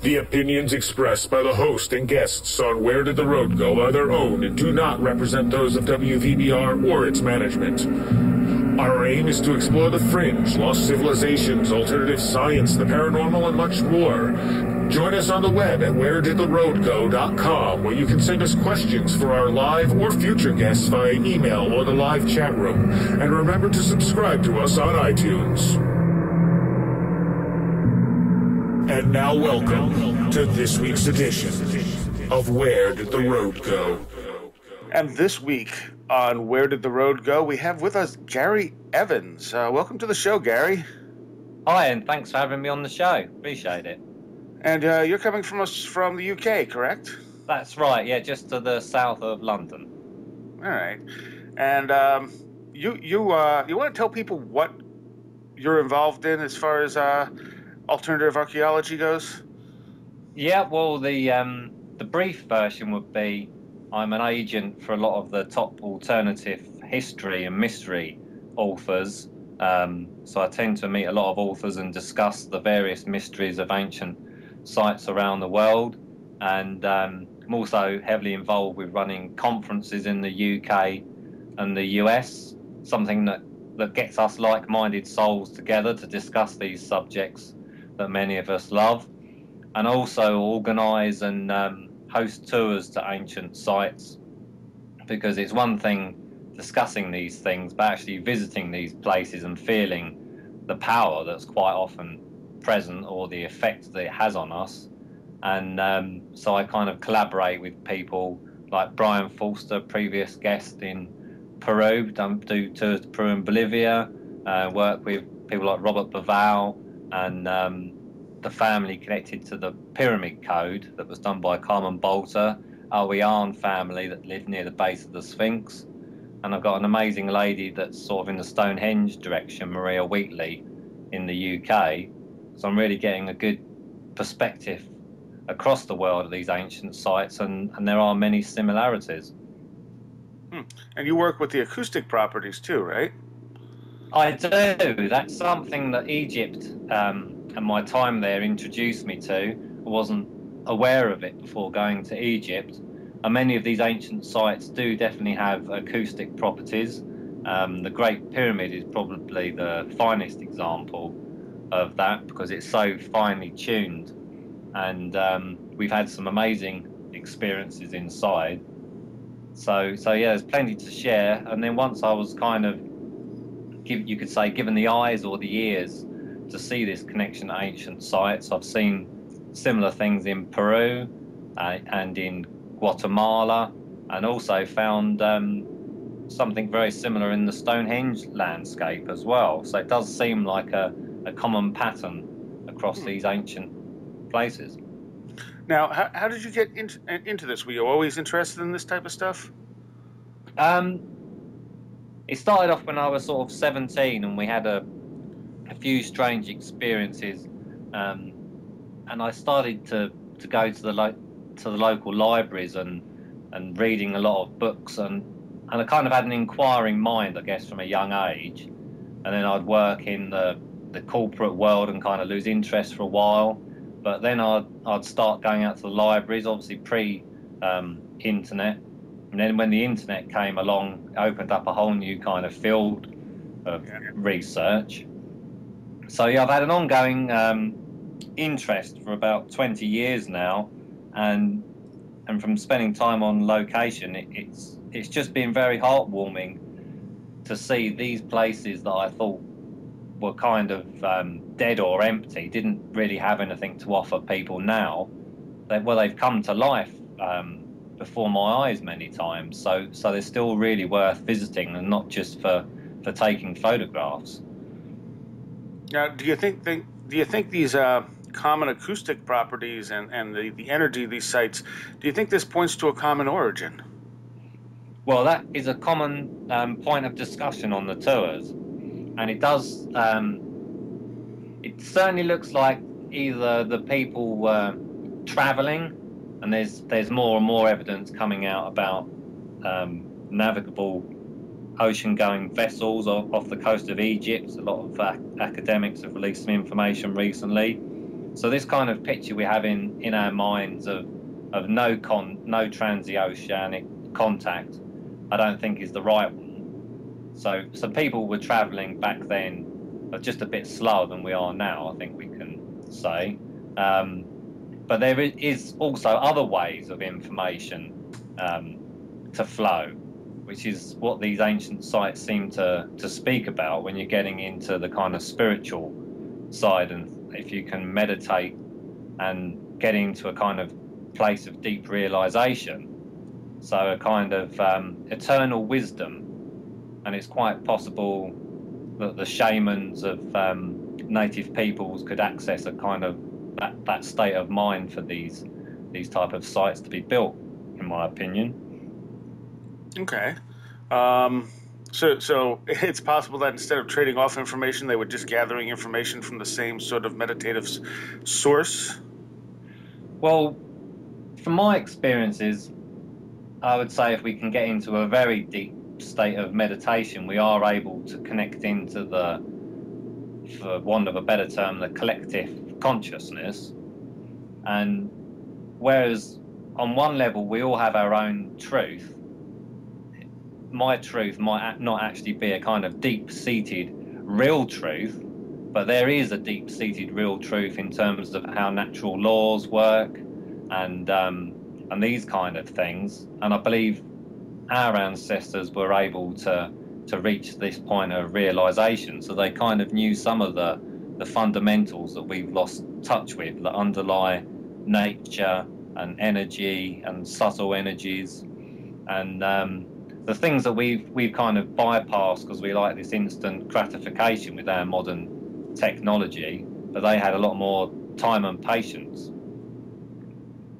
The opinions expressed by the host and guests on Where Did the Road Go are their own and do not represent those of WVBR or its management. Our aim is to explore the fringe, lost civilizations, alternative science, the paranormal, and much more. Join us on the web at wheredidtheroadgo.com, where you can send us questions for our live or future guests via email or the live chat room. And remember to subscribe to us on iTunes. And now welcome to this week's edition of Where Did the Road Go? And this week on Where Did the Road Go, we have with us Gary Evans. Welcome to the show, Gary. Hi, and thanks for having me on the show. Appreciate it. And you're coming from us from the UK, correct? That's right, yeah, just to the south of London. All right. And you want to tell people what you're involved in as far as alternative archaeology goes? Yeah, well, the brief version would be I'm an agent for a lot of the top alternative history and mystery authors. So I tend to meet a lot of authors and discuss the various mysteries of ancient sites around the world. And I'm also heavily involved with running conferences in the UK and the US, something that gets us like-minded souls together to discuss these subjects that many of us love, and also organise and host tours to ancient sites, because it's one thing discussing these things, but actually visiting these places and feeling the power that's quite often present or the effect that it has on us. And so I kind of collaborate with people like Brian Forster, previous guest in Peru, do tours to Peru and Bolivia, work with people like Robert Baval and the family connected to the Pyramid Code that was done by Carmen Bolter, our Yarn family that lived near the base of the Sphinx. And I've got an amazing lady that's sort of in the Stonehenge direction, Maria Wheatley, in the UK. So I'm really getting a good perspective across the world of these ancient sites, and there are many similarities. And you work with the acoustic properties too, right? I do. That's something that Egypt and my time there introduced me to. I wasn't aware of it before going to Egypt. And many of these ancient sites do definitely have acoustic properties. The Great Pyramid is probably the finest example of that because it's so finely tuned. And we've had some amazing experiences inside. So yeah, there's plenty to share. And then once I was kind of, you could say, given the eyes or the ears to see this connection to ancient sites, I've seen similar things in Peru and in Guatemala, and also found something very similar in the Stonehenge landscape as well. So it does seem like a common pattern across these ancient places. Now, how did you get into this? Were you always interested in this type of stuff? It started off when I was sort of 17, and we had a few strange experiences, and I started to go to the local libraries and reading a lot of books, and I kind of had an inquiring mind, I guess, from a young age. And then I'd work in the corporate world and kind of lose interest for a while. But then I'd start going out to the libraries, obviously pre-internet. And then when the internet came along, it opened up a whole new kind of field of research. So yeah, I've had an ongoing interest for about 20 years now, and from spending time on location, it's just been very heartwarming to see these places that I thought were kind of dead or empty, didn't really have anything to offer people now. They've come to life before my eyes many times. So they're still really worth visiting, and not just for taking photographs. Now, do you think these common acoustic properties and the energy of these sites, do you think this points to a common origin? Well, that is a common point of discussion on the tours. And it does, it certainly looks like either the people were traveling, and there's more and more evidence coming out about navigable ocean-going vessels off the coast of Egypt. A lot of academics have released some information recently. So this kind of picture we have in our minds of no transoceanic contact, I don't think is the right one. So people were travelling back then, but just a bit slower than we are now, I think we can say. But there is also other ways of information to flow, which is what these ancient sites seem to speak about when you're getting into the kind of spiritual side, and if you can meditate and get into a kind of place of deep realization, so a kind of eternal wisdom. And it's quite possible that the shamans of native peoples could access a kind of that state of mind for these type of sites to be built, in my opinion. Okay. So it's possible that instead of trading off information, they were just gathering information from the same sort of meditative source? Well, from my experiences, I would say if we can get into a very deep state of meditation, we are able to connect into the, for want of a better term, the collective consciousness. And whereas on one level we all have our own truth, my truth might not actually be a kind of deep-seated real truth, but there is a deep-seated real truth in terms of how natural laws work and these kind of things. And I believe our ancestors were able to reach this point of realization, so they kind of knew some of the fundamentals that we've lost touch with, that underlie nature and energy and subtle energies, and the things that we've kind of bypassed because we like this instant gratification with our modern technology, but they had a lot more time and patience.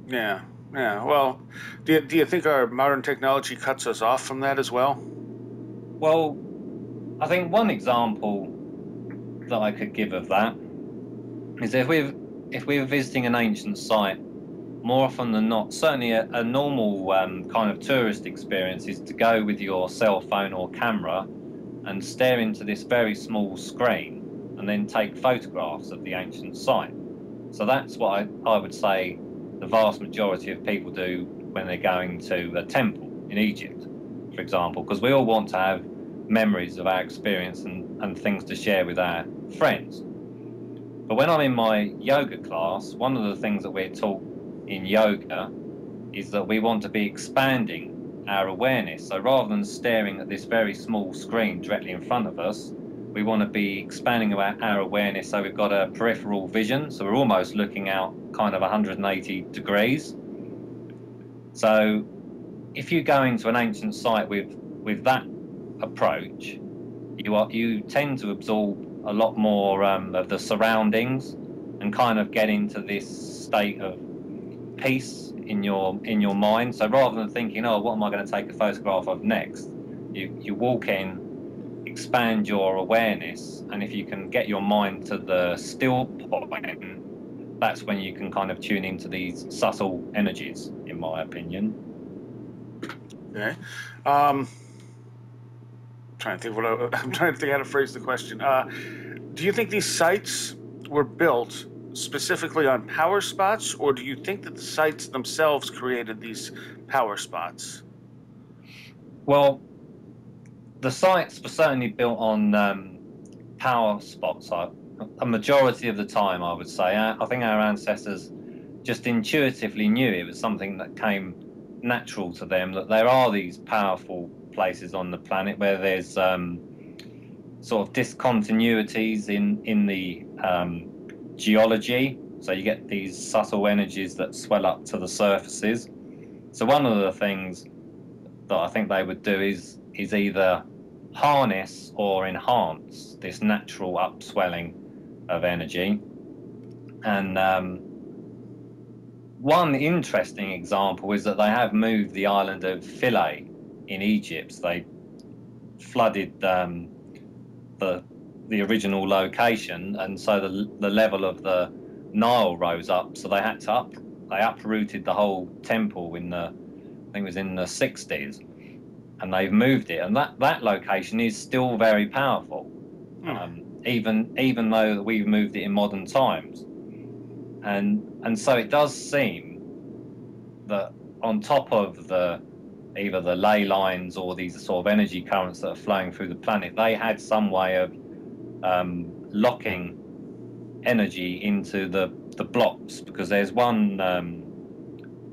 Yeah. Well, do you think our modern technology cuts us off from that as well? Well, I think one example that I could give of that is if we're visiting an ancient site, more often than not, certainly a normal kind of tourist experience is to go with your cell phone or camera and stare into this very small screen and then take photographs of the ancient site. So that's what I would say the vast majority of people do when they're going to a temple in Egypt, for example, because we all want to have memories of our experience and things to share with our friends. But when I'm in my yoga class, one of the things that we're taught in yoga is that we want to be expanding our awareness. So rather than staring at this very small screen directly in front of us, we want to be expanding our awareness, so we've got a peripheral vision, so we're almost looking out kind of 180 degrees. So if you go into an ancient site with that approach, you tend to absorb a lot more of the surroundings and kind of get into this state of peace in your mind. So rather than thinking, oh, what am I going to take a photograph of next, you walk in, expand your awareness, and if you can get your mind to the still point, that's when you can kind of tune into these subtle energies, in my opinion. Okay. I'm trying to think how to phrase the question. Do you think these sites were built specifically on power spots, or do you think that the sites themselves created these power spots? Well, the sites were certainly built on power spots. A majority of the time, I would say. I think our ancestors just intuitively knew it was something that came natural to them, that there are these powerful places on the planet where there's sort of discontinuities in the geology. So you get these subtle energies that swell up to the surfaces. So one of the things that I think they would do is either harness or enhance this natural upswelling of energy. And one interesting example is that they have moved the island of Philae in Egypt. They flooded the original location, and so the level of the Nile rose up. So they had to they uprooted the whole temple I think it was in the 60s. And they've moved it, and that location is still very powerful, even though we've moved it in modern times. And so it does seem that on top of either the ley lines or these sort of energy currents that are flowing through the planet, they had some way of locking energy into the blocks, because there's one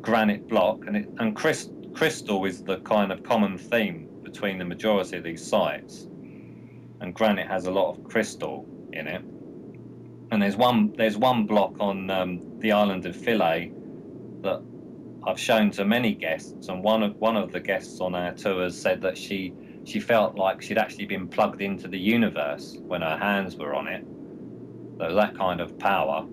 granite block, and crystal is the kind of common theme between the majority of these sites, and granite has a lot of crystal in it. And there's one block on the island of Philae that I've shown to many guests, and one of the guests on our tours said that she felt like she'd actually been plugged into the universe when her hands were on it. There was that kind of power,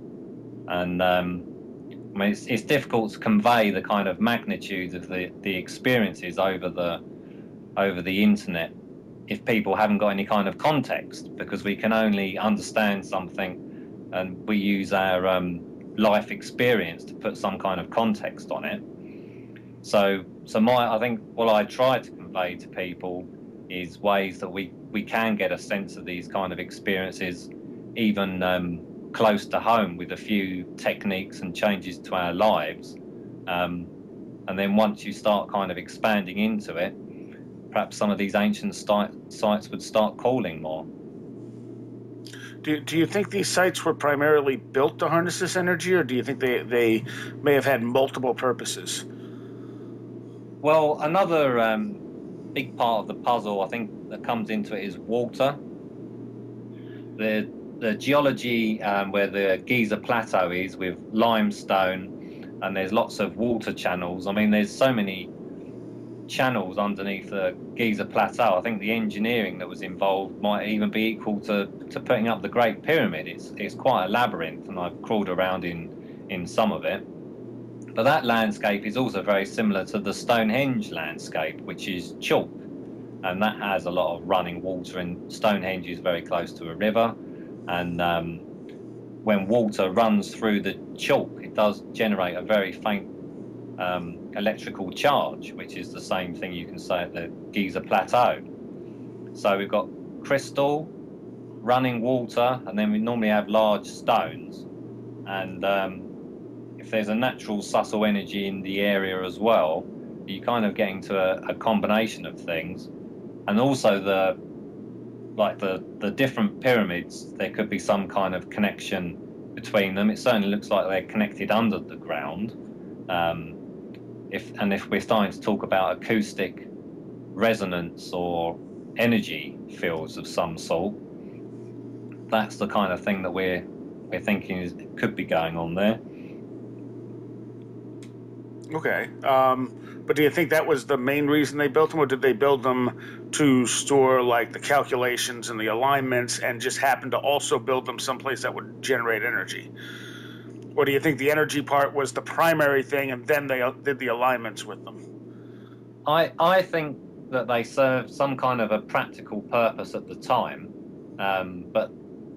and I mean, it's difficult to convey the kind of magnitude of the experiences over the internet if people haven't got any kind of context, because we can only understand something and we use our life experience to put some kind of context on it. So I think what I try to convey to people is ways that we can get a sense of these kind of experiences, even close to home, with a few techniques and changes to our lives. And then once you start kind of expanding into it, perhaps some of these ancient sites would start calling more. Do you think these sites were primarily built to harness this energy, or do you think they may have had multiple purposes? Well, another big part of the puzzle, I think, that comes into it is water. The geology where the Giza Plateau is, with limestone, and there's lots of water channels. I mean, there's so many channels underneath the Giza Plateau. I think the engineering that was involved might even be equal to putting up the Great Pyramid. It's quite a labyrinth, and I've crawled around in some of it. But that landscape is also very similar to the Stonehenge landscape, which is chalk, and that has a lot of running water, and Stonehenge is very close to a river, and when water runs through the chalk, it does generate a very faint electrical charge, which is the same thing you can say at the Giza Plateau. So we've got crystal, running water, and then we normally have large stones, and if there's a natural subtle energy in the area as well, you kind of get into a combination of things. And also the different pyramids, there could be some kind of connection between them. It certainly looks like they're connected under the ground. If we're starting to talk about acoustic resonance or energy fields of some sort, that's the kind of thing that we're thinking could be going on there. Okay. But do you think that was the main reason they built them, or did they build them to store like the calculations and the alignments, and just happen to also build them someplace that would generate energy? Or do you think the energy part was the primary thing, and then they did the alignments with them? I think that they served some kind of a practical purpose at the time, but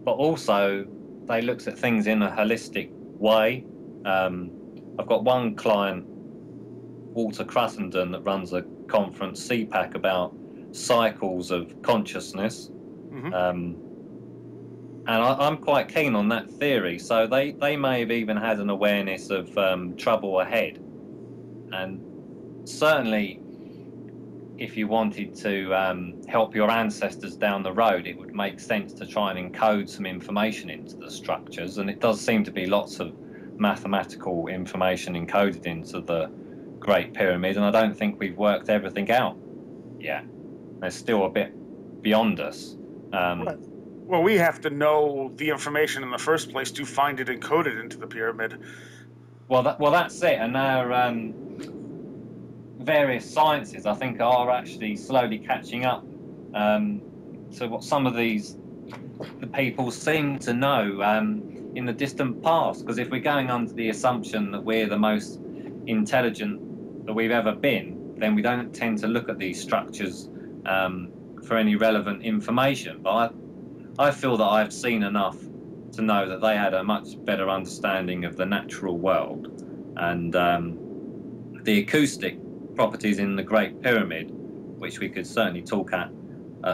also they looked at things in a holistic way. I've got one client, Walter Cruttenden, that runs a conference, CPAK, about cycles of consciousness. Mm-hmm. And I'm quite keen on that theory. So they may have even had an awareness of trouble ahead. And certainly, if you wanted to help your ancestors down the road, it would make sense to try and encode some information into the structures. And it does seem to be lots of mathematical information encoded into the Great Pyramid. And I don't think we've worked everything out yet. There's still a bit beyond us. Well, we have to know the information in the first place to find it encoded into the pyramid. Well, that's it. And our various sciences, I think, are actually slowly catching up to what some of the people seem to know in the distant past. Because if we're going under the assumption that we're the most intelligent that we've ever been, then we don't tend to look at these structures for any relevant information. But I feel that I've seen enough to know that they had a much better understanding of the natural world, and the acoustic properties in the Great Pyramid, which we could certainly talk at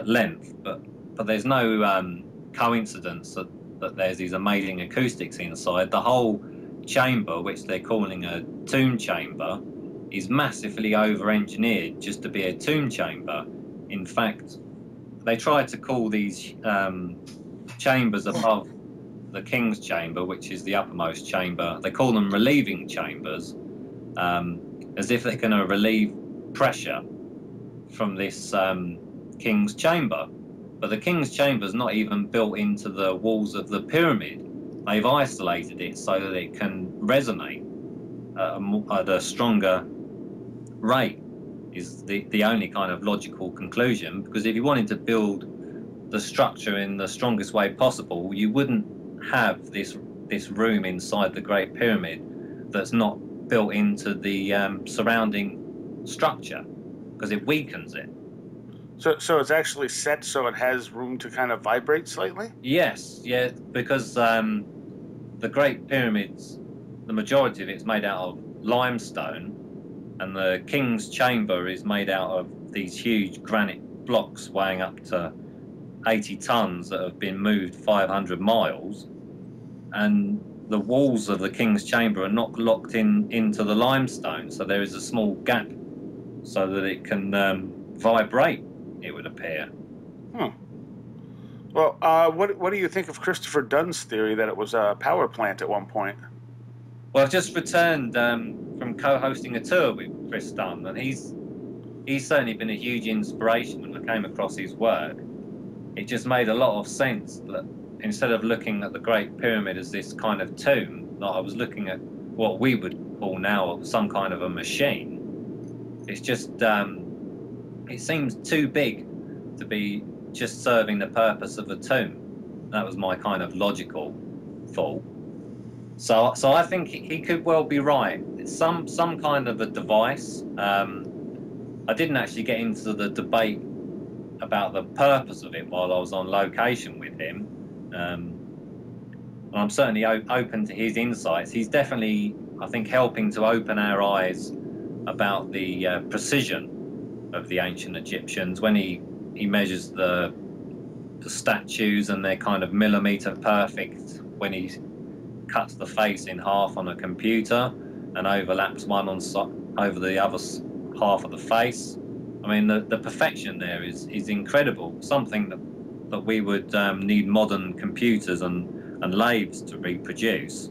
length, but there's no coincidence that there's these amazing acoustics inside. The whole chamber, which they're calling a tomb chamber, is massively over-engineered just to be a tomb chamber. In fact, they tried to call these chambers above the king's chamber, which is the uppermost chamber, they call them relieving chambers, as if they're going to relieve pressure from this king's chamber. But the king's chamber is not even built into the walls of the pyramid. They've isolated it so that it can resonate at a stronger rate, is the only kind of logical conclusion. Because if you wanted to build the structure in the strongest way possible, you wouldn't have this room inside the Great Pyramid that's not built into the surrounding structure, because it weakens it. So it's actually set so it has room to kind of vibrate slightly? Yes, yeah, because the Great Pyramids, the majority of it's made out of limestone, and the King's Chamber is made out of these huge granite blocks weighing up to 80 tons that have been moved 500 miles, and the walls of the King's Chamber are not locked into the limestone, so there is a small gap so that it can vibrate, it would appear. Well, what do you think of Christopher Dunn's theory that it was a power plant at one point? Well, I've just returned from co-hosting a tour with Chris Dunn, and he's certainly been a huge inspiration when I came across his work. It just made a lot of sense that instead of looking at the Great Pyramid as this kind of tomb, that I was looking at what we would call now some kind of a machine. It's just, it seems too big to be just serving the purpose of a tomb. That was my kind of logical thought. So I think he could well be right. It's some kind of a device. I didn't actually get into the debate about the purpose of it while I was on location with him. I'm certainly open to his insights. He's definitely, I think, helping to open our eyes about the precision of the ancient Egyptians when he measures the statues, and they're kind of millimeter perfect when he cuts the face in half on a computer and overlaps one over the other half of the face. I mean, the perfection there is incredible, something that we would need modern computers and lathes to reproduce.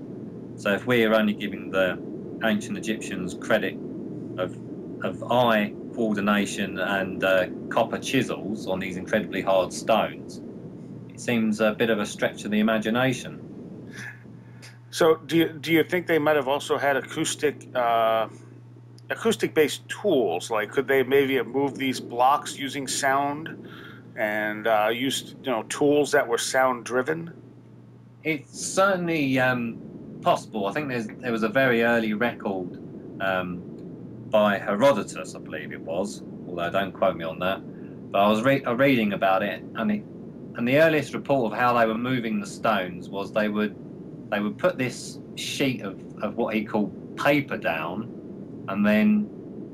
So if we are only giving the ancient Egyptians credit of eye coordination and copper chisels on these incredibly hard stones, it seems a bit of a stretch of the imagination. So do you think they might have also had acoustic-based tools? Like, could they maybe have moved these blocks using sound and used tools that were sound-driven? It's certainly possible. I think there was a very early record by Herodotus, I believe it was, although don't quote me on that. But I was reading about it, and the earliest report of how they were moving the stones was they would put this sheet of what he called paper down, and then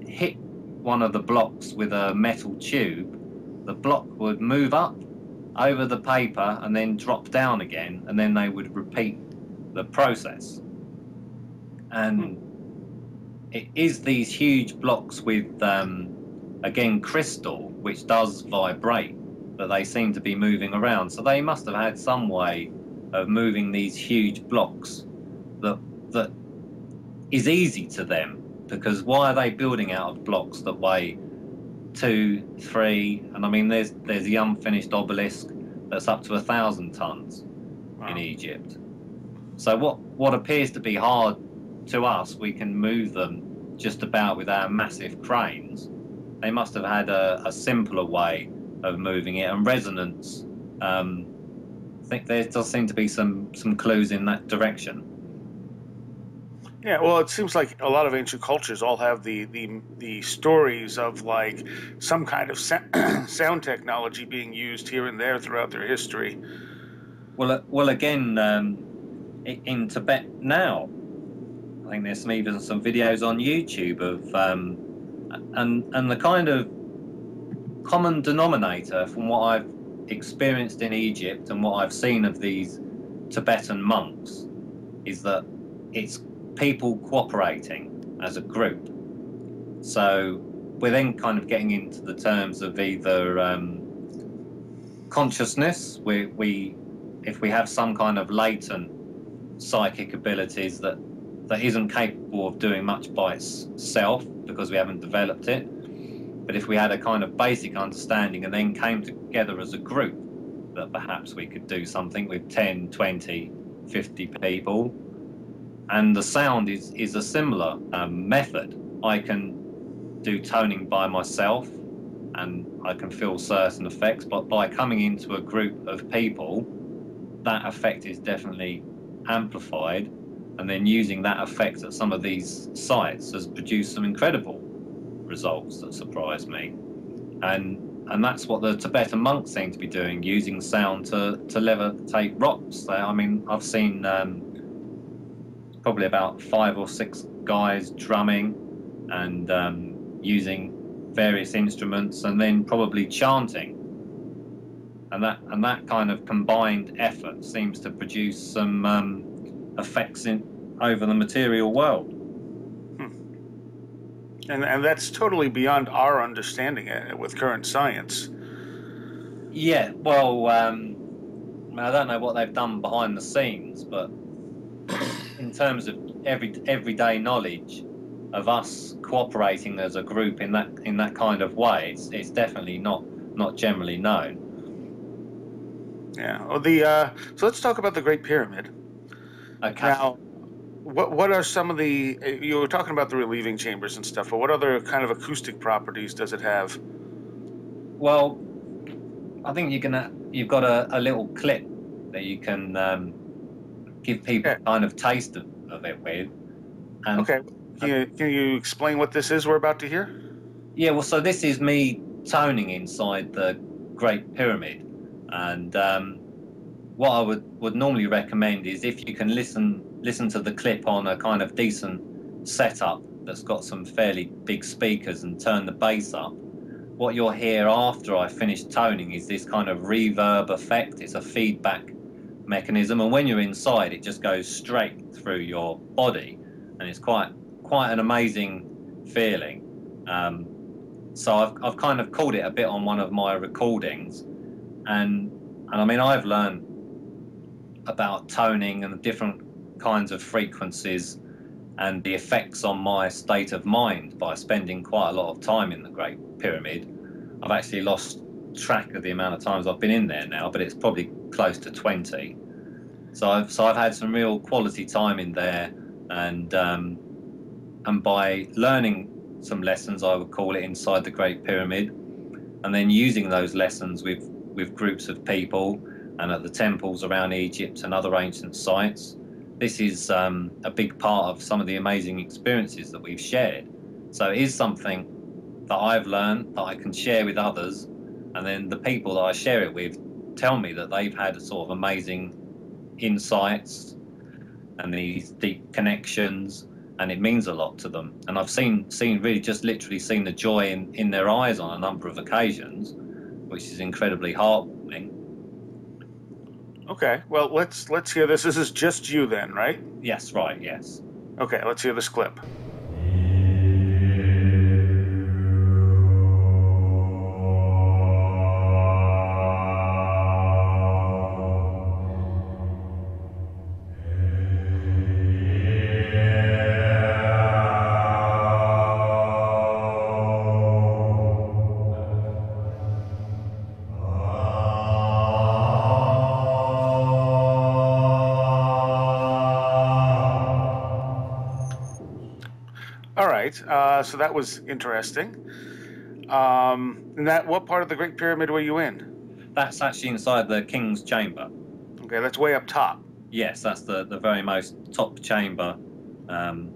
hit one of the blocks with a metal tube. The block would move up over the paper and then drop down again, and then they would repeat the process. And it is these huge blocks with, again, crystal, which does vibrate, that they seem to be moving around. So they must have had some way of moving these huge blocks that is easy to them, because why are they building out of blocks that weigh 2, 3, and I mean there's the unfinished obelisk that's up to 1,000 tons in Egypt. So what appears to be hard to us, we can move them just about with our massive cranes. They must have had a simpler way of moving it, and resonance. I think there does seem to be some clues in that direction. Yeah, well, it seems like a lot of ancient cultures all have the stories of like some kind of sound technology being used here and there throughout their history. Well, again, in Tibet now, I think there's even some videos on YouTube of and the kind of common denominator from what I've experienced in Egypt and what I've seen of these Tibetan monks is that it's people cooperating as a group. So we're then kind of getting into the terms of either consciousness, if we have some kind of latent psychic abilities that isn't capable of doing much by itself because we haven't developed it. But if we had a kind of basic understanding and then came together as a group, that perhaps we could do something with 10, 20, 50 people. And the sound is a similar method. I can do toning by myself and I can feel certain effects, but by coming into a group of people, that effect is definitely amplified, and then using that effect at some of these sites has produced some incredible results that surprised me. And that's what the Tibetan monks seem to be doing, using sound to levitate rocks. I mean, I've seen probably about 5 or 6 guys drumming and using various instruments and then probably chanting. And that kind of combined effort seems to produce some effects over the material world. And that's totally beyond our understanding with current science. Yeah, well, I don't know what they've done behind the scenes, but in terms of everyday knowledge of us cooperating as a group in that kind of way, it's definitely not generally known. Yeah. Well, so let's talk about the Great Pyramid. Okay. Now, what are some of the? You were talking about the relieving chambers and stuff, but what other kind of acoustic properties does it have? Well, I think you've got a little clip that you can give people a kind of taste of it with. And, okay. Can you explain what this is we're about to hear? Yeah. Well, so this is me toning inside the Great Pyramid. And what I would normally recommend is if you can listen to the clip on a kind of decent setup that's got some fairly big speakers and turn the bass up, what you'll hear after I finish toning is this kind of reverb effect. It's a feedback mechanism, and when you're inside, it just goes straight through your body, and it's quite an amazing feeling. So I've kind of called it a bit on one of my recordings. And I mean, I've learned about toning and the different kinds of frequencies and the effects on my state of mind by spending quite a lot of time in the Great Pyramid. I've actually lost track of the amount of times I've been in there now, but it's probably close to 20. So I've had some real quality time in there, and by learning some lessons, I would call it, inside the Great Pyramid, and then using those lessons with groups of people and at the temples around Egypt and other ancient sites. This is a big part of some of the amazing experiences that we've shared. So it is something that I've learned that I can share with others, and then the people that I share it with tell me that they've had sort of amazing insights and these deep connections, and it means a lot to them. And I've seen really just literally seen the joy in their eyes on a number of occasions, which is incredibly heartwarming. Okay, well, let's hear this. This is just you then, right? Yes, right, yes. Okay, let's hear this clip. All right, so that was interesting. And what part of the Great Pyramid were you in? That's actually inside the King's Chamber. Okay, that's way up top. Yes, that's the very most top chamber. And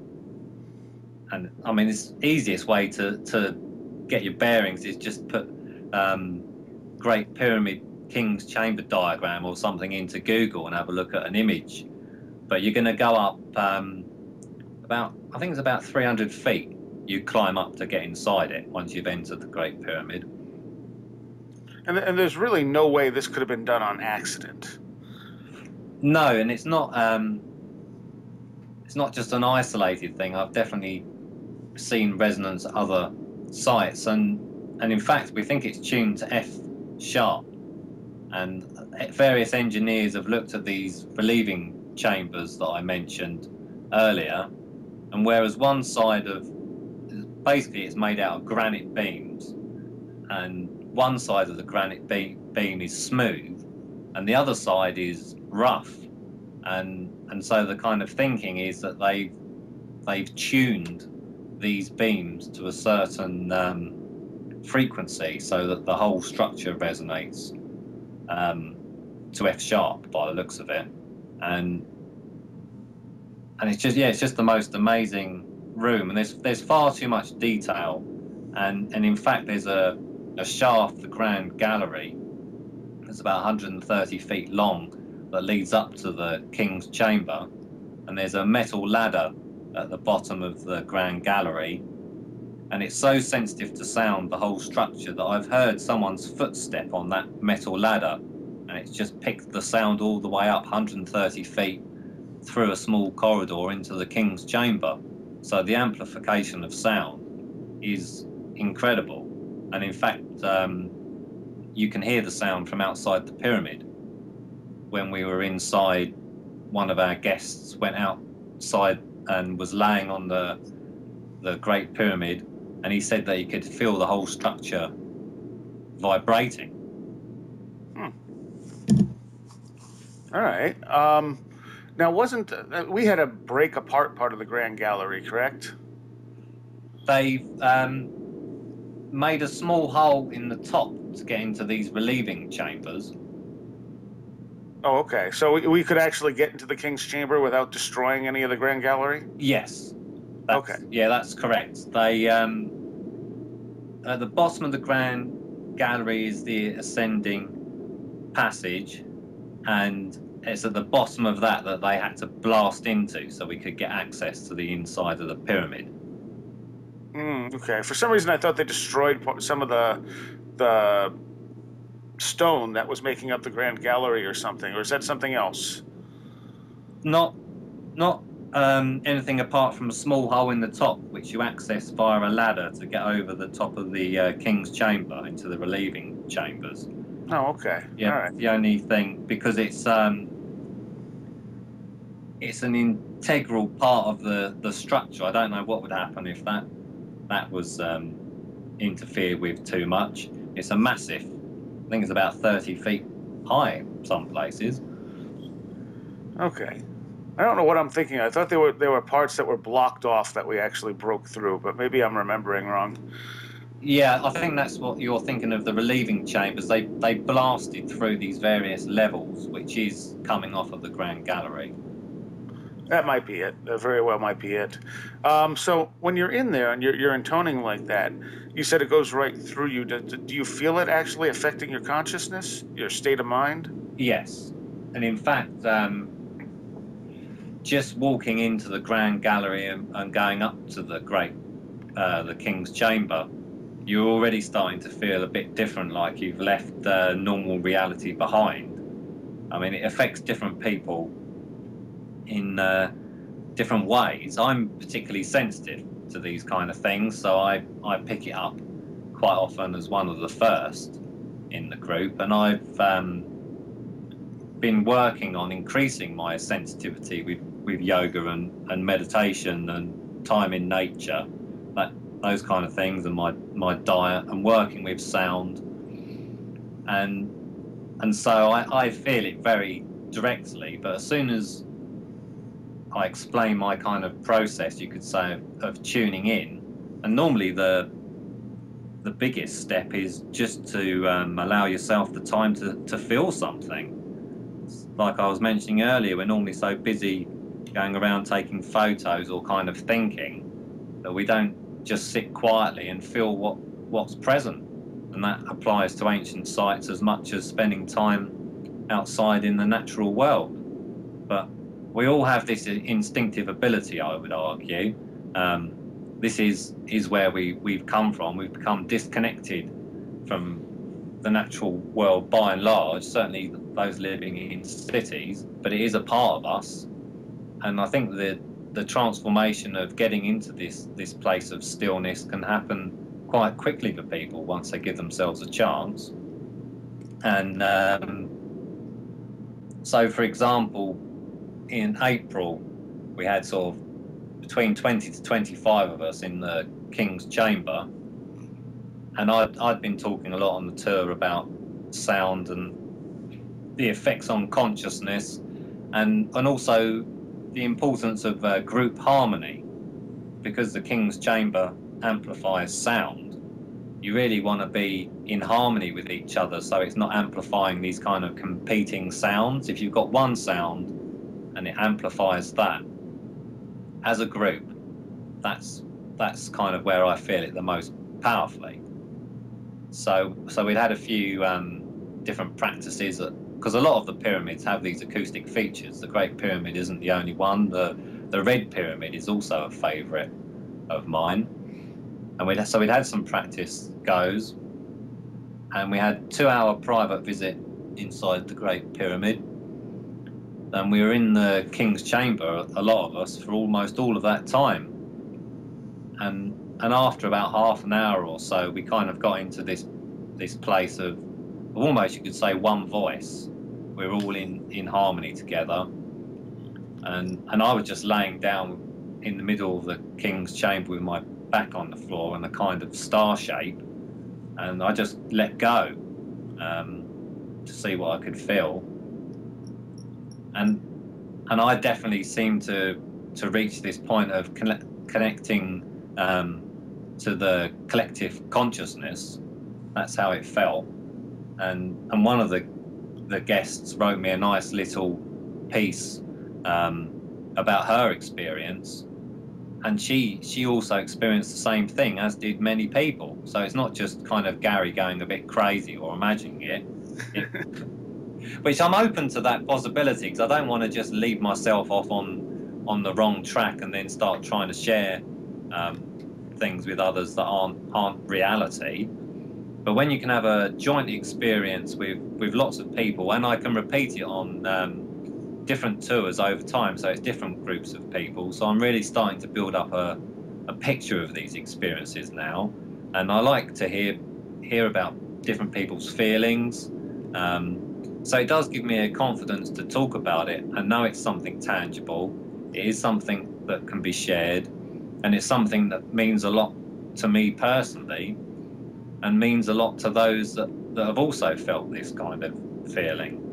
I mean, the easiest way to get your bearings is just put Great Pyramid King's Chamber diagram or something into Google and have a look at an image. But you're going to go up I think it's about 300 feet you climb up to get inside it once you've entered the Great Pyramid. And there's really no way this could have been done on accident. No, and it's not it's not just an isolated thing. I've definitely seen resonance at other sites, and in fact we think it's tuned to F sharp, and various engineers have looked at these relieving chambers that I mentioned earlier, and whereas one side of basically it's made out of granite beams, and one side of the granite beam is smooth and the other side is rough, and so the kind of thinking is that they've tuned these beams to a certain frequency so that the whole structure resonates to F sharp by the looks of it, and it's just the most amazing room, and there's far too much detail, and in fact there's a shaft, the Grand Gallery, that's about 130 feet long, that leads up to the King's Chamber, and there's a metal ladder at the bottom of the Grand Gallery, and it's so sensitive to sound, the whole structure, that I've heard someone's footstep on that metal ladder, and it's just picked the sound all the way up 130 feet through a small corridor into the King's Chamber. So the amplification of sound is incredible, and in fact you can hear the sound from outside the pyramid. When we were inside, one of our guests went outside and was laying on the Great Pyramid, and he said that he could feel the whole structure vibrating. All right. Now, wasn't we had a break apart part of the Grand Gallery, correct? They've made a small hole in the top to get into these relieving chambers. Oh, okay. So we could actually get into the King's Chamber without destroying any of the Grand Gallery? Yes. Okay. Yeah, that's correct. They at the bottom of the Grand Gallery is the ascending passage, and it's at the bottom of that they had to blast into so we could get access to the inside of the pyramid. Okay. For some reason, I thought they destroyed some of the stone that was making up the Grand Gallery or something, or is that something else? Not anything apart from a small hole in the top, which you access via a ladder to get over the top of the King's Chamber into the relieving chambers. Oh, okay. Yeah, all right. The only thing, because it's an integral part of the structure. I don't know what would happen if that was interfered with too much. It's a massive, I think it's about 30 feet high in some places. Okay. I don't know what I'm thinking. I thought there were parts that were blocked off that we actually broke through, but maybe I'm remembering wrong. Yeah, I think that's what you're thinking of, the relieving chambers. They blasted through these various levels, which is coming off of the Grand Gallery. That might be it. That very well might be it. So when you're in there and you're intoning like that, you said it goes right through you. Do you feel it actually affecting your consciousness, your state of mind? Yes. And in fact, just walking into the Grand Gallery and going up to the King's Chamber, you're already starting to feel a bit different, like you've left normal reality behind. I mean, it affects different people in different ways. I'm particularly sensitive to these kind of things, so I pick it up quite often as one of the first in the group, and I've been working on increasing my sensitivity with yoga and meditation and time in nature, those kind of things, and my diet and working with sound, and so I feel it very directly. But as soon as I explain my kind of process, you could say, of tuning in, and normally the biggest step is just to allow yourself the time to feel something. Like I was mentioning earlier, we're normally so busy going around taking photos or kind of thinking that we don't just sit quietly and feel what's present. And that applies to ancient sites as much as spending time outside in the natural world. But we all have this instinctive ability, I would argue. This is where we've come from. We've become disconnected from the natural world by and large, certainly those living in cities, but it is a part of us. And I think that the transformation of getting into this place of stillness can happen quite quickly for people once they give themselves a chance. And so, for example, in April, we had sort of between 20 to 25 of us in the King's Chamber, and I'd been talking a lot on the tour about sound and the effects on consciousness, and also the importance of group harmony, because the King's Chamber amplifies sound. You really want to be in harmony with each other, so it's not amplifying these kind of competing sounds. If you've got one sound and it amplifies that as a group, that's kind of where I feel it the most powerfully. So we'd had a few different practices, because a lot of the pyramids have these acoustic features. The Great Pyramid isn't the only one. The Red Pyramid is also a favourite of mine. And we'd had some practice goes, and we had 2-hour private visit inside the Great Pyramid. And we were in the King's Chamber, a lot of us, for almost all of that time. And after about half an hour or so, we kind of got into this place of almost, you could say, one voice. We were all in harmony together. And I was just laying down in the middle of the King's Chamber with my back on the floor in a kind of star shape, and I just let go to see what I could feel. And I definitely seemed to reach this point of connecting to the collective consciousness. That's how it felt. And one of the guests wrote me a nice little piece about her experience, and she also experienced the same thing, as did many people. So it's not just kind of Gary going a bit crazy or imagining it. Which I'm open to that possibility, because I don't want to just leave myself off on the wrong track and then start trying to share things with others that aren't reality. But when you can have a joint experience with lots of people, and I can repeat it on different tours over time, so it's different groups of people, so I'm really starting to build up a picture of these experiences now, and I like to hear about different people's feelings. So it does give me a confidence to talk about it and know it's something tangible. It is something that can be shared, and it's something that means a lot to me personally, and means a lot to those that have also felt this kind of feeling.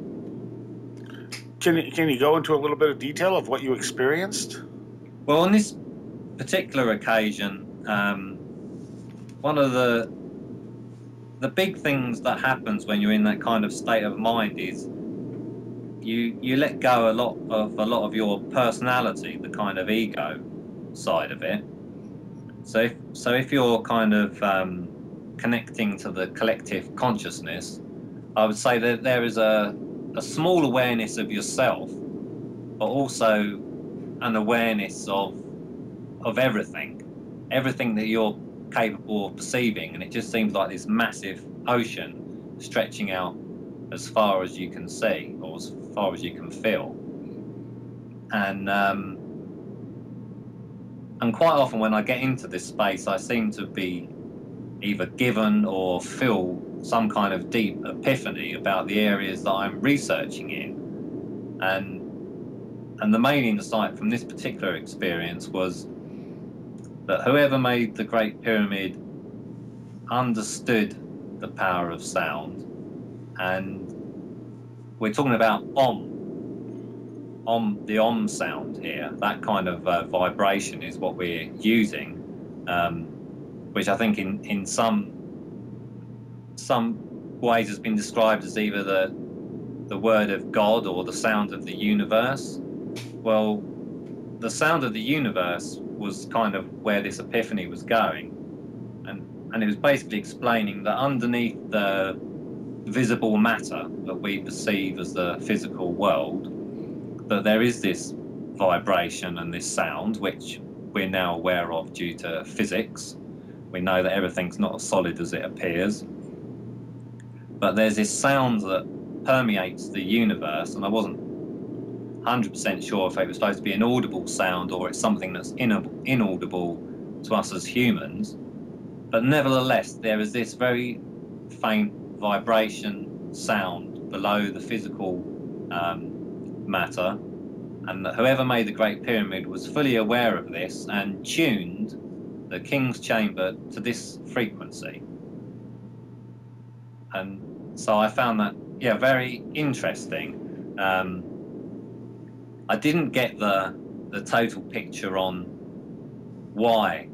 Can you go into a little bit of detail of what you experienced? Well, on this particular occasion, one of the big things that happens when you're in that kind of state of mind is you let go a lot of your personality, the kind of ego side of it. So if you're kind of connecting to the collective consciousness, I would say that there is a small awareness of yourself, but also an awareness of everything that you're capable of perceiving, and it just seems like this massive ocean stretching out as far as you can see, or as far as you can feel. And quite often when I get into this space, I seem to be either given or feel some kind of deep epiphany about the areas that I'm researching in. And the main insight from this particular experience was that whoever made the Great Pyramid understood the power of sound. And we're talking about the Om sound here. That kind of vibration is what we're using, which I think in some ways has been described as either the word of God or the sound of the universe. Well, the sound of the universe was kind of where this epiphany was going, and it was basically explaining that underneath the visible matter that we perceive as the physical world, that there is this vibration and this sound, which we're now aware of due to physics. We know that everything's not as solid as it appears, but there's this sound that permeates the universe, and I wasn't 100% sure if it was supposed to be an audible sound or it's something that's inaudible to us as humans. But nevertheless, there is this very faint vibration sound below the physical matter, and that whoever made the Great Pyramid was fully aware of this and tuned the King's Chamber to this frequency. And so I found that, yeah, very interesting. I didn't get the total picture on why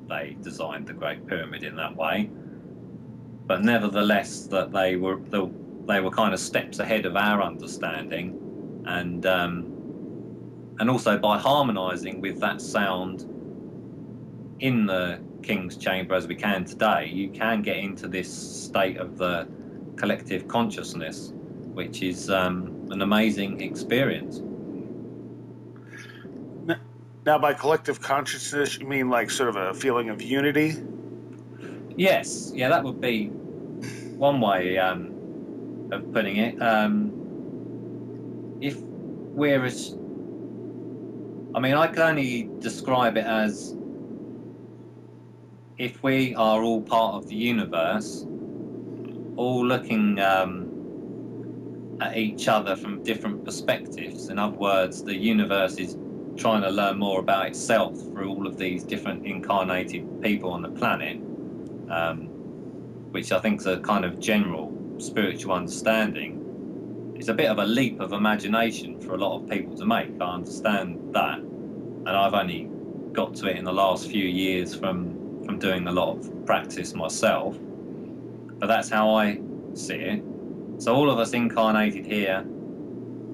they designed the Great Pyramid in that way, but nevertheless that they were kind of steps ahead of our understanding, and also by harmonising with that sound in the King's Chamber as we can today, you can get into this state of the collective consciousness, which is an amazing experience. Now, by collective consciousness, you mean like sort of a feeling of unity? Yes, yeah, that would be one way of putting it. If we're as, I mean, I can only describe it as if we are all part of the universe, all looking at each other from different perspectives. In other words, the universe is trying to learn more about itself through all of these different incarnated people on the planet, which I think is a kind of general spiritual understanding. It's a bit of a leap of imagination for a lot of people to make. I understand that, and I've only got to it in the last few years from doing a lot of practice myself, but that's how I see it. So all of us incarnated here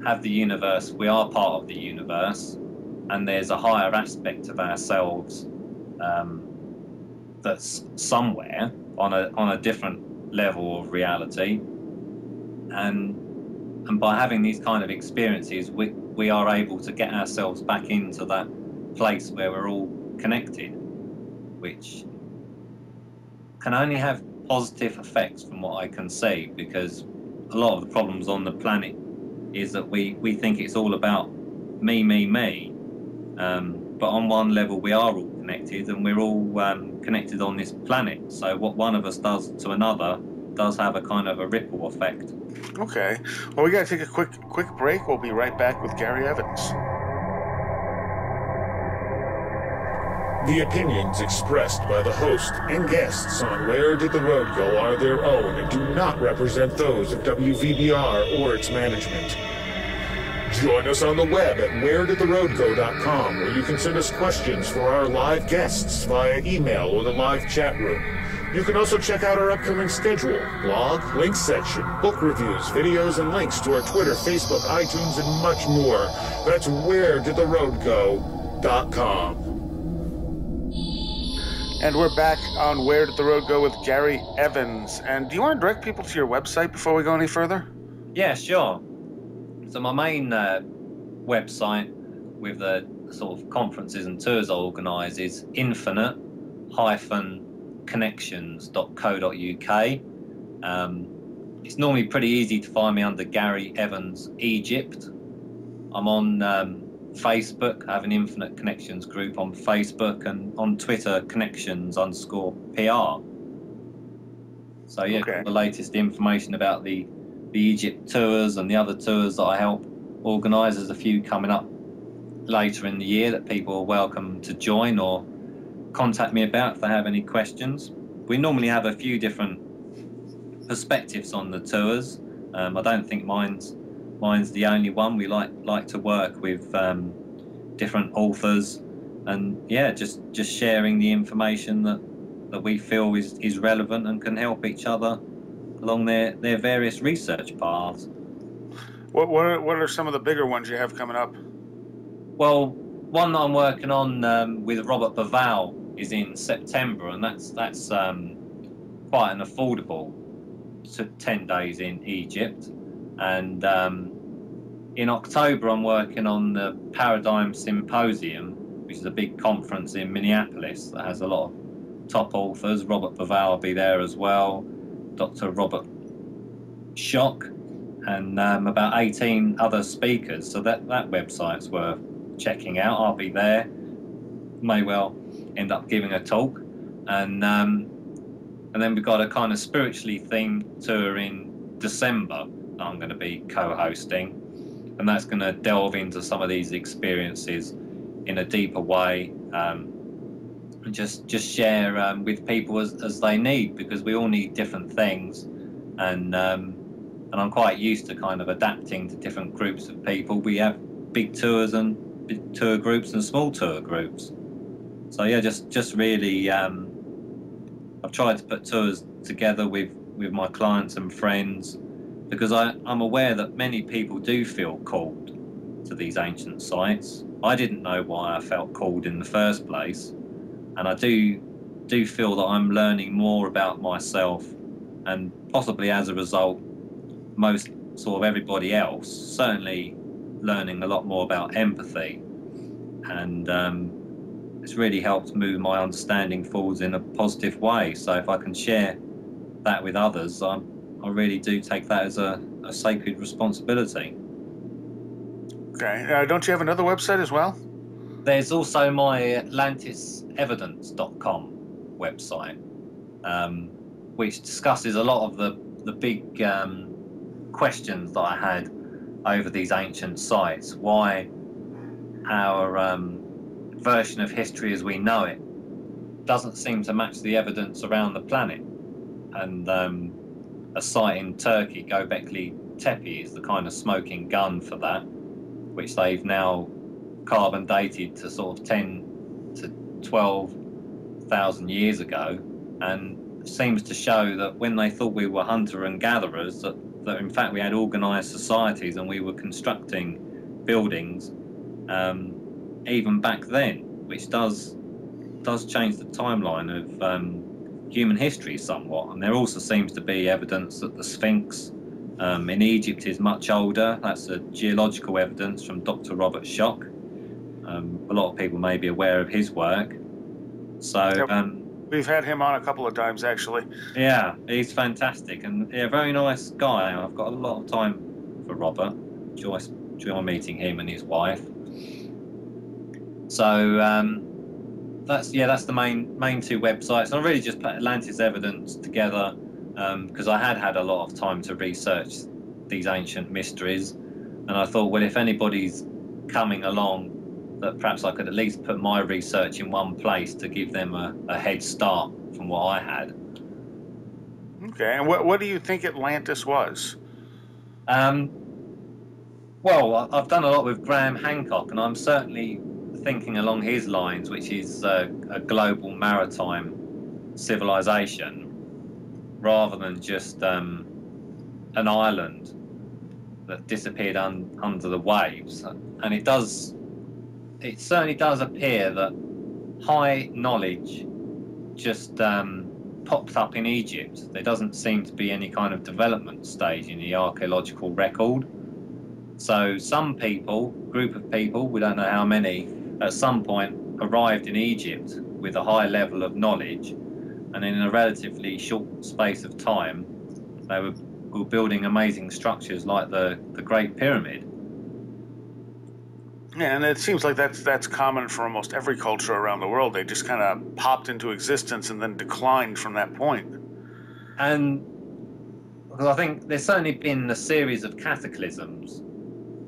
have the universe, we are part of the universe, and there's a higher aspect of ourselves that's somewhere on a different level of reality, and by having these kind of experiences, we are able to get ourselves back into that place where we're all connected, which can only have positive effects from what I can see, because a lot of the problems on the planet is that we think it's all about me, but on one level we are all connected, and we're all connected on this planet, so what one of us does to another does have a kind of a ripple effect. Okay, well, we got to take a quick break. We'll be right back with Gary Evans. The opinions expressed by the host and guests on Where Did the Road Go are their own and do not represent those of WVBR or its management. Join us on the web at wheredidtheroadgo.com, where you can send us questions for our live guests via email or the live chat room. You can also check out our upcoming schedule, blog, links section, book reviews, videos, and links to our Twitter, Facebook, iTunes, and much more. That's wheredidtheroadgo.com. And we're back on Where Did the Road Go with Gary Evans. And do you want to direct people to your website before we go any further? Yeah, sure. So my main website with the sort of conferences and tours I organise is infinite-connections.co.uk. It's normally pretty easy to find me under Gary Evans Egypt. I'm on Facebook. I have an Infinite Connections group on Facebook, and on Twitter, connections_PR. So yeah, okay. The latest information about the Egypt tours and the other tours that I help organise. There's a few coming up later in the year that people are welcome to join or contact me about if they have any questions. We normally have a few different perspectives on the tours. I don't think mine's the only one. We like to work with different authors, and yeah, just sharing the information that we feel is relevant and can help each other along their various research paths. What are some of the bigger ones you have coming up? Well, one that I'm working on with Robert Baval is in September, and that's quite an affordable 10 days in Egypt. And in October, I'm working on the Paradigm Symposium, which is a big conference in Minneapolis that has a lot of top authors. Robert Baval will be there as well, Dr. Robert Schock, and about 18 other speakers. So that website's worth checking out. I'll be there. May well end up giving a talk, and then we've got a kind of spiritually themed tour in December that I'm going to be co-hosting, and that's going to delve into some of these experiences in a deeper way, and just share with people as they need, because we all need different things, and I'm quite used to kind of adapting to different groups of people. We have big tours and big tour groups and small tour groups. So yeah, just really, I've tried to put tours together with my clients and friends, because I'm aware that many people do feel called to these ancient sites. I didn't know why I felt called in the first place, and I do feel that I'm learning more about myself, and possibly as a result, most sort of everybody else, certainly learning a lot more about empathy, and it's really helped move my understanding forwards in a positive way. So if I can share that with others, I really do take that as a sacred responsibility. Okay. Don't you have another website as well? There's also my AtlantisEvidence.com website, which discusses a lot of the big questions that I had over these ancient sites. Why our version of history as we know it doesn't seem to match the evidence around the planet. And a site in Turkey, Göbekli Tepe, is the kind of smoking gun for that, which they've now carbon dated to sort of 10 to 12,000 years ago, and seems to show that when they thought we were hunter and gatherers, that in fact we had organised societies and we were constructing buildings even back then, which does change the timeline of human history somewhat. And there also seems to be evidence that the Sphinx in Egypt is much older. That's a geological evidence from Dr. Robert Schoch. A lot of people may be aware of his work. So we've had him on a couple of times, actually. Yeah, he's fantastic, and yeah, very nice guy. I've got a lot of time for Robert. Enjoy meeting him and his wife. So that's the main two websites. And I really just put Atlantis Evidence together because I had a lot of time to research these ancient mysteries, and I thought, well, if anybody's coming along, that perhaps I could at least put my research in one place to give them a head start from what I had. Okay, and what do you think Atlantis was? Well, I've done a lot with Graham Hancock, and I'm certainly thinking along his lines, which is a global maritime civilization, rather than just an island that disappeared under the waves. And it certainly does appear that high knowledge just popped up in Egypt. There doesn't seem to be any kind of development stage in the archaeological record. So some group of people, we don't know how many, at some point arrived in Egypt with a high level of knowledge, and in a relatively short space of time they were building amazing structures like the Great Pyramid. Yeah, and it seems like that's common for almost every culture around the world. They just kind of popped into existence and then declined from that point. And because I think there's certainly been a series of cataclysms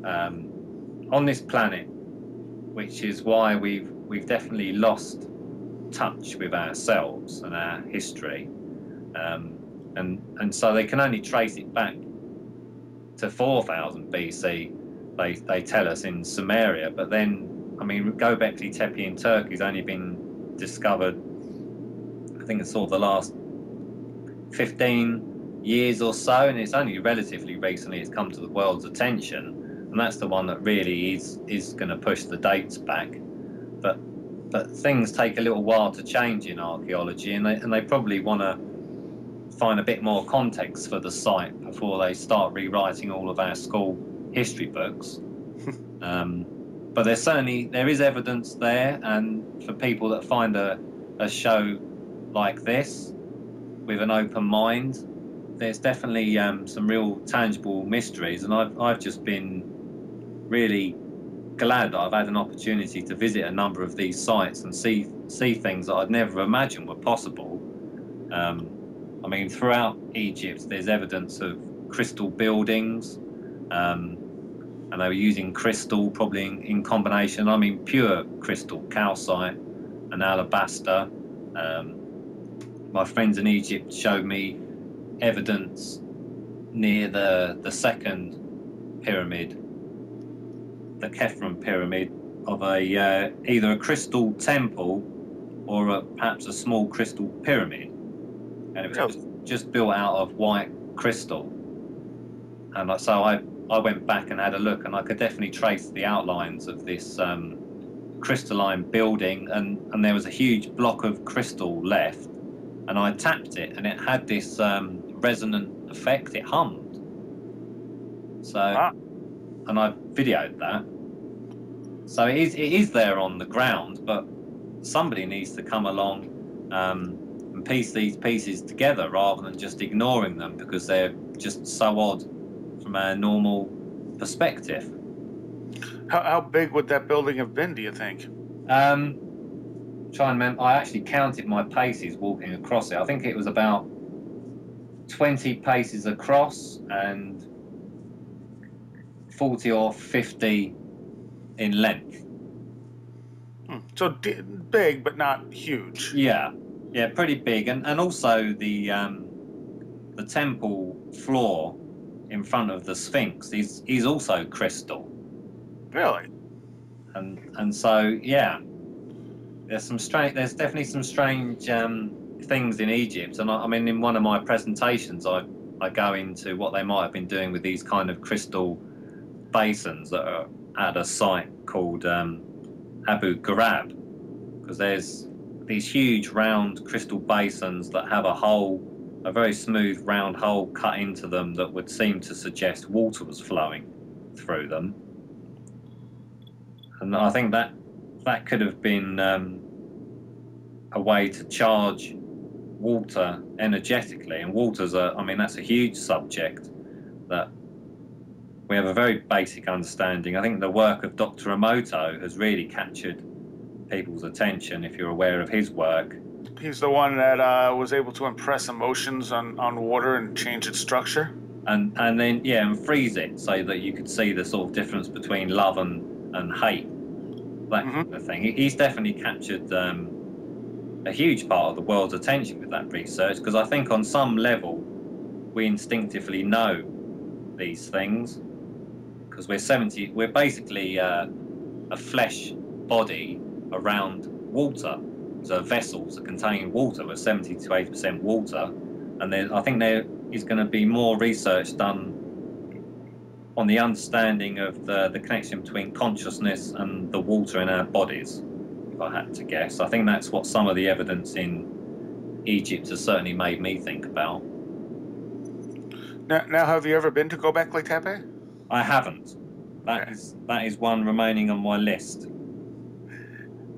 on this planet, which is why we've definitely lost touch with ourselves and our history, and so they can only trace it back to 4000 BC. They tell us in Sumeria, but then, I mean, Göbekli Tepe in Turkey has only been discovered, I think it's sort of the last 15 years or so, and it's only relatively recently it's come to the world's attention, and that's the one that really is going to push the dates back. But things take a little while to change in archaeology, and they probably want to find a bit more context for the site before they start rewriting all of our school history books. But there is evidence there, and for people that find a show like this with an open mind, there's definitely some real tangible mysteries, and I've just been really glad that I've had an opportunity to visit a number of these sites and see things that I'd never imagined were possible. I mean, throughout Egypt, there's evidence of crystal buildings, and they were using crystal probably in combination. I mean, pure crystal, calcite and alabaster. My friends in Egypt showed me evidence near the second pyramid, the Khafre pyramid, of either a crystal temple or perhaps a small crystal pyramid, and it was just built out of white crystal. And so I went back and had a look, and I could definitely trace the outlines of this crystalline building, and there was a huge block of crystal left, and I tapped it, and it had this resonant effect. It hummed. So, and I videoed that. So it is there on the ground, but somebody needs to come along and piece these pieces together rather than just ignoring them because they're just so odd from a normal perspective. How big would that building have been, do you think? I actually counted my paces walking across it. I think it was about 20 paces across and 40 or 50 in length. So big, but not huge. Yeah, pretty big, and also the temple floor in front of the Sphinx is also crystal. Really? And so yeah, there's definitely some strange things in Egypt, and I mean in one of my presentations I go into what they might have been doing with these kind of crystal basins that are at a site called Abu Ghurab, because there's these huge round crystal basins that have a very smooth round hole cut into them that would seem to suggest water was flowing through them. And I think that could have been a way to charge water energetically, and that's a huge subject that we have a very basic understanding. I think the work of Dr. Emoto has really captured people's attention, if you're aware of his work. He's the one that was able to impress emotions on water and change its structure? And then, and freeze it so that you could see the sort of difference between love and hate, that kind of thing. He's definitely captured a huge part of the world's attention with that research, because I think on some level we instinctively know these things, because we're basically a flesh body around water. So vessels that contain water, we're 70 to 80% water, and I think there is going to be more research done on the understanding of the connection between consciousness and the water in our bodies, if I had to guess. I think that's what some of the evidence in Egypt has certainly made me think about. Now, have you ever been to Göbekli Tepe? I haven't. That is one remaining on my list.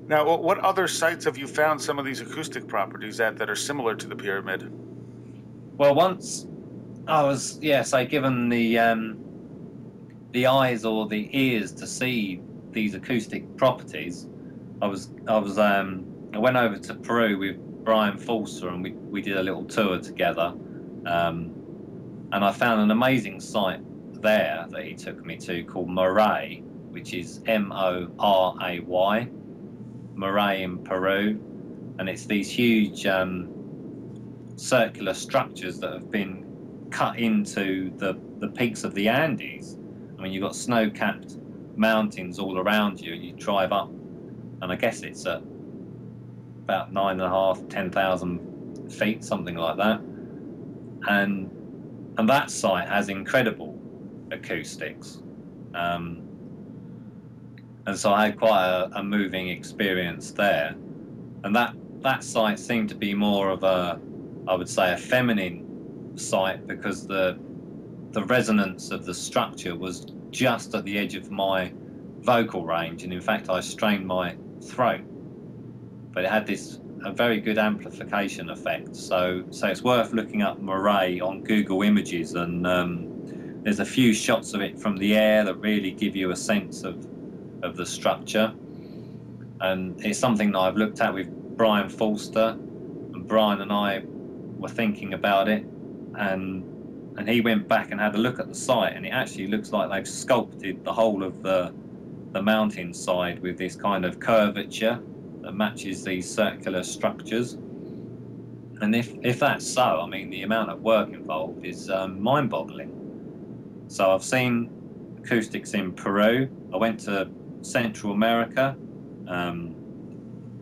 Now, what other sites have you found some of these acoustic properties at that are similar to the pyramid? Well, once I was, given the eyes or the ears to see these acoustic properties, I went over to Peru with Brian Forster, and we did a little tour together, and I found an amazing site there that he took me to called Moray, which is Moray, Moray in Peru, and it's these huge circular structures that have been cut into the peaks of the Andes. I mean, you've got snow-capped mountains all around you, and you drive up, and I guess it's at about 9,500, 10,000 feet, something like that, and that site has incredible acoustics. And so I had quite a moving experience there. And that site seemed to be more of I would say, a feminine site, because the resonance of the structure was just at the edge of my vocal range. And in fact, I strained my throat. But it had this a very good amplification effect. So it's worth looking up Moray on Google Images, and there's a few shots of it from the air that really give you a sense of the structure. And it's something that I've looked at with Brian Forster, and Brian and I were thinking about it, and he went back and had a look at the site, and it actually looks like they've sculpted the whole of the mountain side with this kind of curvature that matches these circular structures. And if that's so, I mean, the amount of work involved is mind-boggling. So I've seen acoustics in Peru. I went to Central America,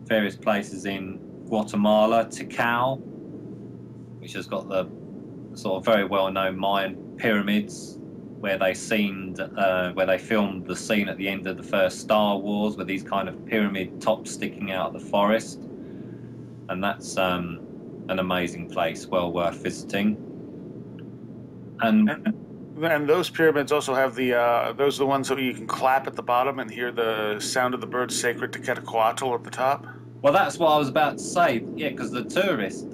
various places in Guatemala, Tikal, which has got the sort of very well-known Mayan pyramids, where they filmed the scene at the end of the first Star Wars with these kind of pyramid tops sticking out of the forest, and that's an amazing place, well worth visiting. And those pyramids also have those are the ones that you can clap at the bottom and hear the sound of the bird sacred to Quetzalcoatl at the top. Well, that's what I was about to say. Yeah, because the tourist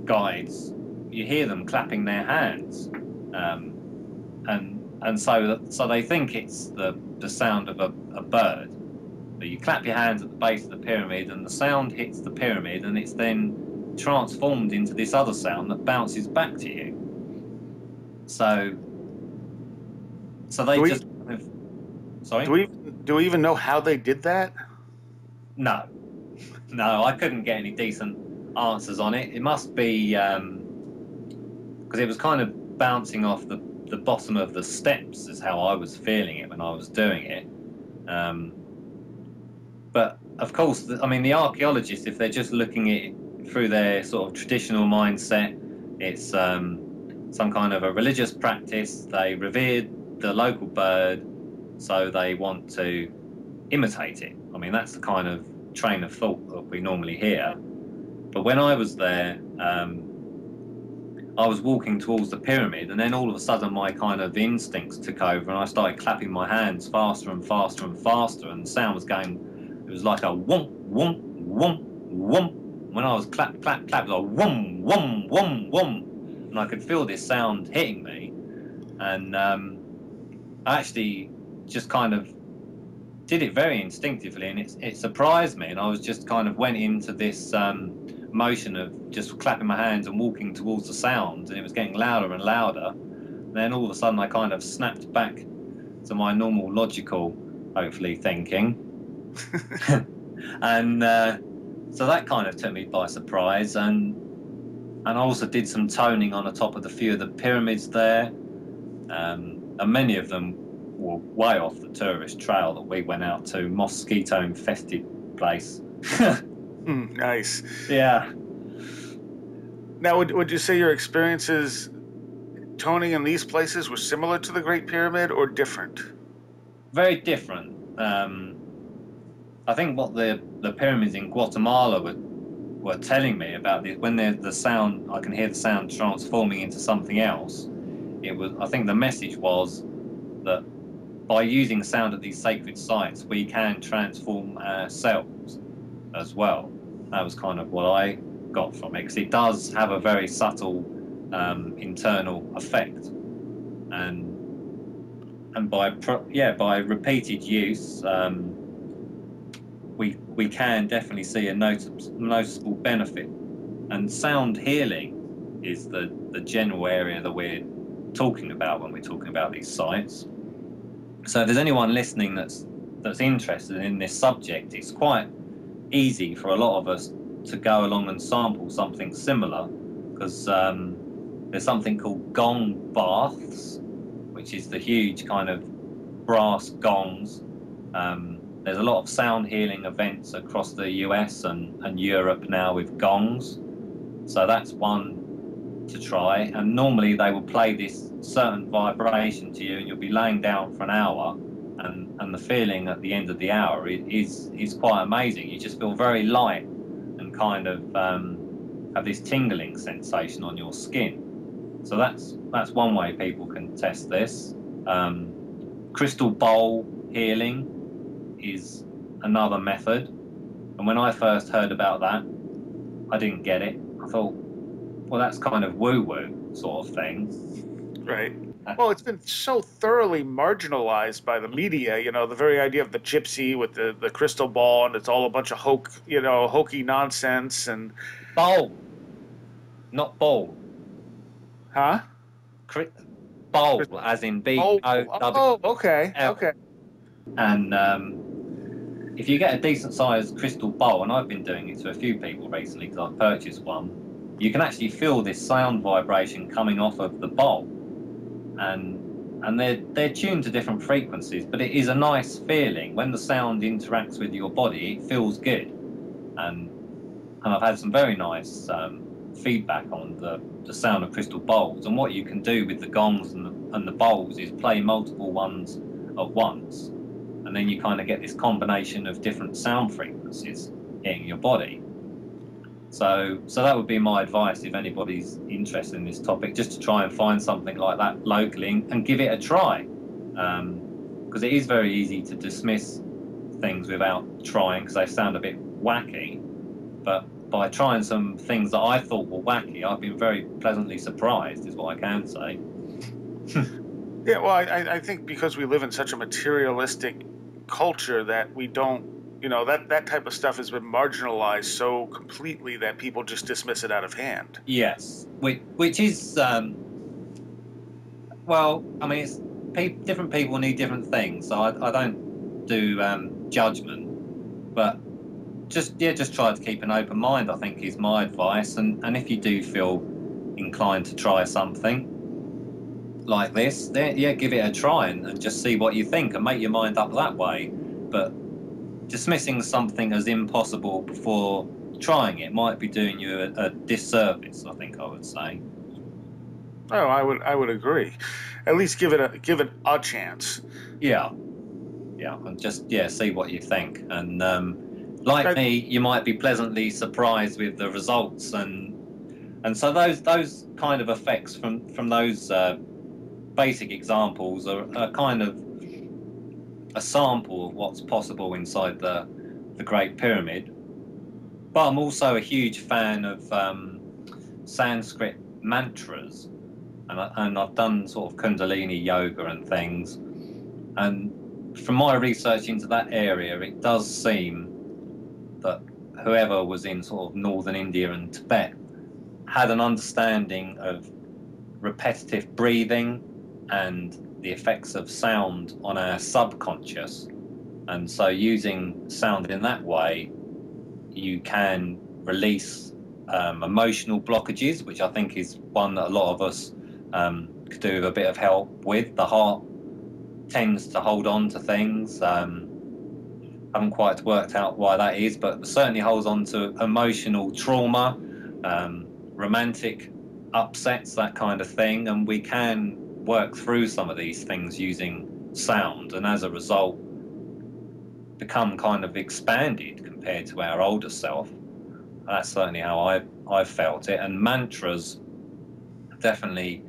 guides, you hear them clapping their hands, and so they think it's the sound of a bird. But you clap your hands at the base of the pyramid, and the sound hits the pyramid, and it's then transformed into this other sound that bounces back to you. So they just. Sorry. Do we even know how they did that? No, I couldn't get any decent answers on it. It must be because it was kind of bouncing off the bottom of the steps, is how I was feeling it when I was doing it. But of course, I mean, the archaeologists, if they're just looking at it through their sort of traditional mindset, it's some kind of a religious practice. They revered the local bird, so they want to imitate it. I mean, that's the kind of train of thought that we normally hear. But when I was there, I was walking towards the pyramid, and then all of a sudden my kind of instincts took over, and I started clapping my hands faster and faster and faster, and the sound was going, it was like a whomp, whomp, whomp, whomp. When I was clap, clap, clap, it was like whomp, whomp, whomp, whomp. And I could feel this sound hitting me, and I actually just kind of did it very instinctively, and it surprised me, and I was just kind of went into this motion of just clapping my hands and walking towards the sound, and it was getting louder and louder. And then all of a sudden I kind of snapped back to my normal logical, hopefully, thinking. And so that kind of took me by surprise, and I also did some toning on the top of the few of the pyramids there, and many of them were way off the tourist trail that we went out to, mosquito-infested place. Nice. Yeah. Now, would you say your experiences toning in these places were similar to the Great Pyramid or different? Very different. I think what the pyramids in Guatemala were telling me about this, when the sound, I can hear the sound transforming into something else. I think the message was that by using sound at these sacred sites, we can transform ourselves as well. That was kind of what I got from it, because it does have a very subtle internal effect, and by repeated use, we can definitely see a noticeable benefit. And sound healing is the general area that we're talking about when we're talking about these sites. So if there's anyone listening that's interested in this subject, it's quite easy for a lot of us to go along and sample something similar, because there's something called Gong Baths, which is the huge kind of brass gongs. There's a lot of sound healing events across the US and Europe now with gongs, so that's one to try. And normally they will play this certain vibration to you, and you'll be laying down for an hour, and the feeling at the end of the hour is quite amazing. You just feel very light and kind of have this tingling sensation on your skin. So that's one way people can test this. Crystal bowl healing is another method. And when I first heard about that, I didn't get it. I thought, well, that's kind of woo-woo sort of thing. Right. Well, it's been so thoroughly marginalized by the media, the very idea of the gypsy with the crystal ball, and it's all a bunch of hokey nonsense. And Bowl, not ball. huh? Bowl, as in B-O-W. Oh, okay. Okay. And if you get a decent-sized crystal bowl, and I've been doing it to a few people recently because I've purchased one, you can actually feel this sound vibration coming off of the bowl. And they're tuned to different frequencies, but it is a nice feeling when the sound interacts with your body. It feels good, and I've had some very nice feedback on the sound of crystal bowls. And what you can do with the gongs and the bowls is play multiple ones at once, and then you kind of get this combination of different sound frequencies hitting your body. So that would be my advice if anybody's interested in this topic, just to try and find something like that locally and give it a try. Because it is very easy to dismiss things without trying because they sound a bit wacky. But by trying some things that I thought were wacky, I've been very pleasantly surprised, is what I can say. Yeah, well, I think because we live in such a materialistic culture that we don't, that type of stuff has been marginalized so completely that people just dismiss it out of hand. Yes, which is, well, I mean, it's different people need different things, so I don't do judgment, but just try to keep an open mind, I think, is my advice. And if you do feel inclined to try something like this, then give it a try and just see what you think and make your mind up that way. But dismissing something as impossible before trying it might be doing you a disservice, I think I would say. Oh, I would agree. At least give it a chance. Yeah, and just see what you think. And like me, you might be pleasantly surprised with the results, and so those kind of effects from those basic examples are kind of a sample of what's possible inside the Great Pyramid. But I'm also a huge fan of Sanskrit mantras, and I've done sort of Kundalini yoga and things. And from my research into that area, it does seem that whoever was in sort of northern India and Tibet had an understanding of repetitive breathing and the effects of sound on our subconscious. And so using sound in that way, you can release emotional blockages, which I think is one that a lot of us could do with a bit of help with. The heart tends to hold on to things. Haven't quite worked out why that is, but certainly holds on to emotional trauma, romantic upsets, that kind of thing. And we can work through some of these things using sound, and as a result become kind of expanded compared to our older self. That's certainly how I've felt it. And mantras definitely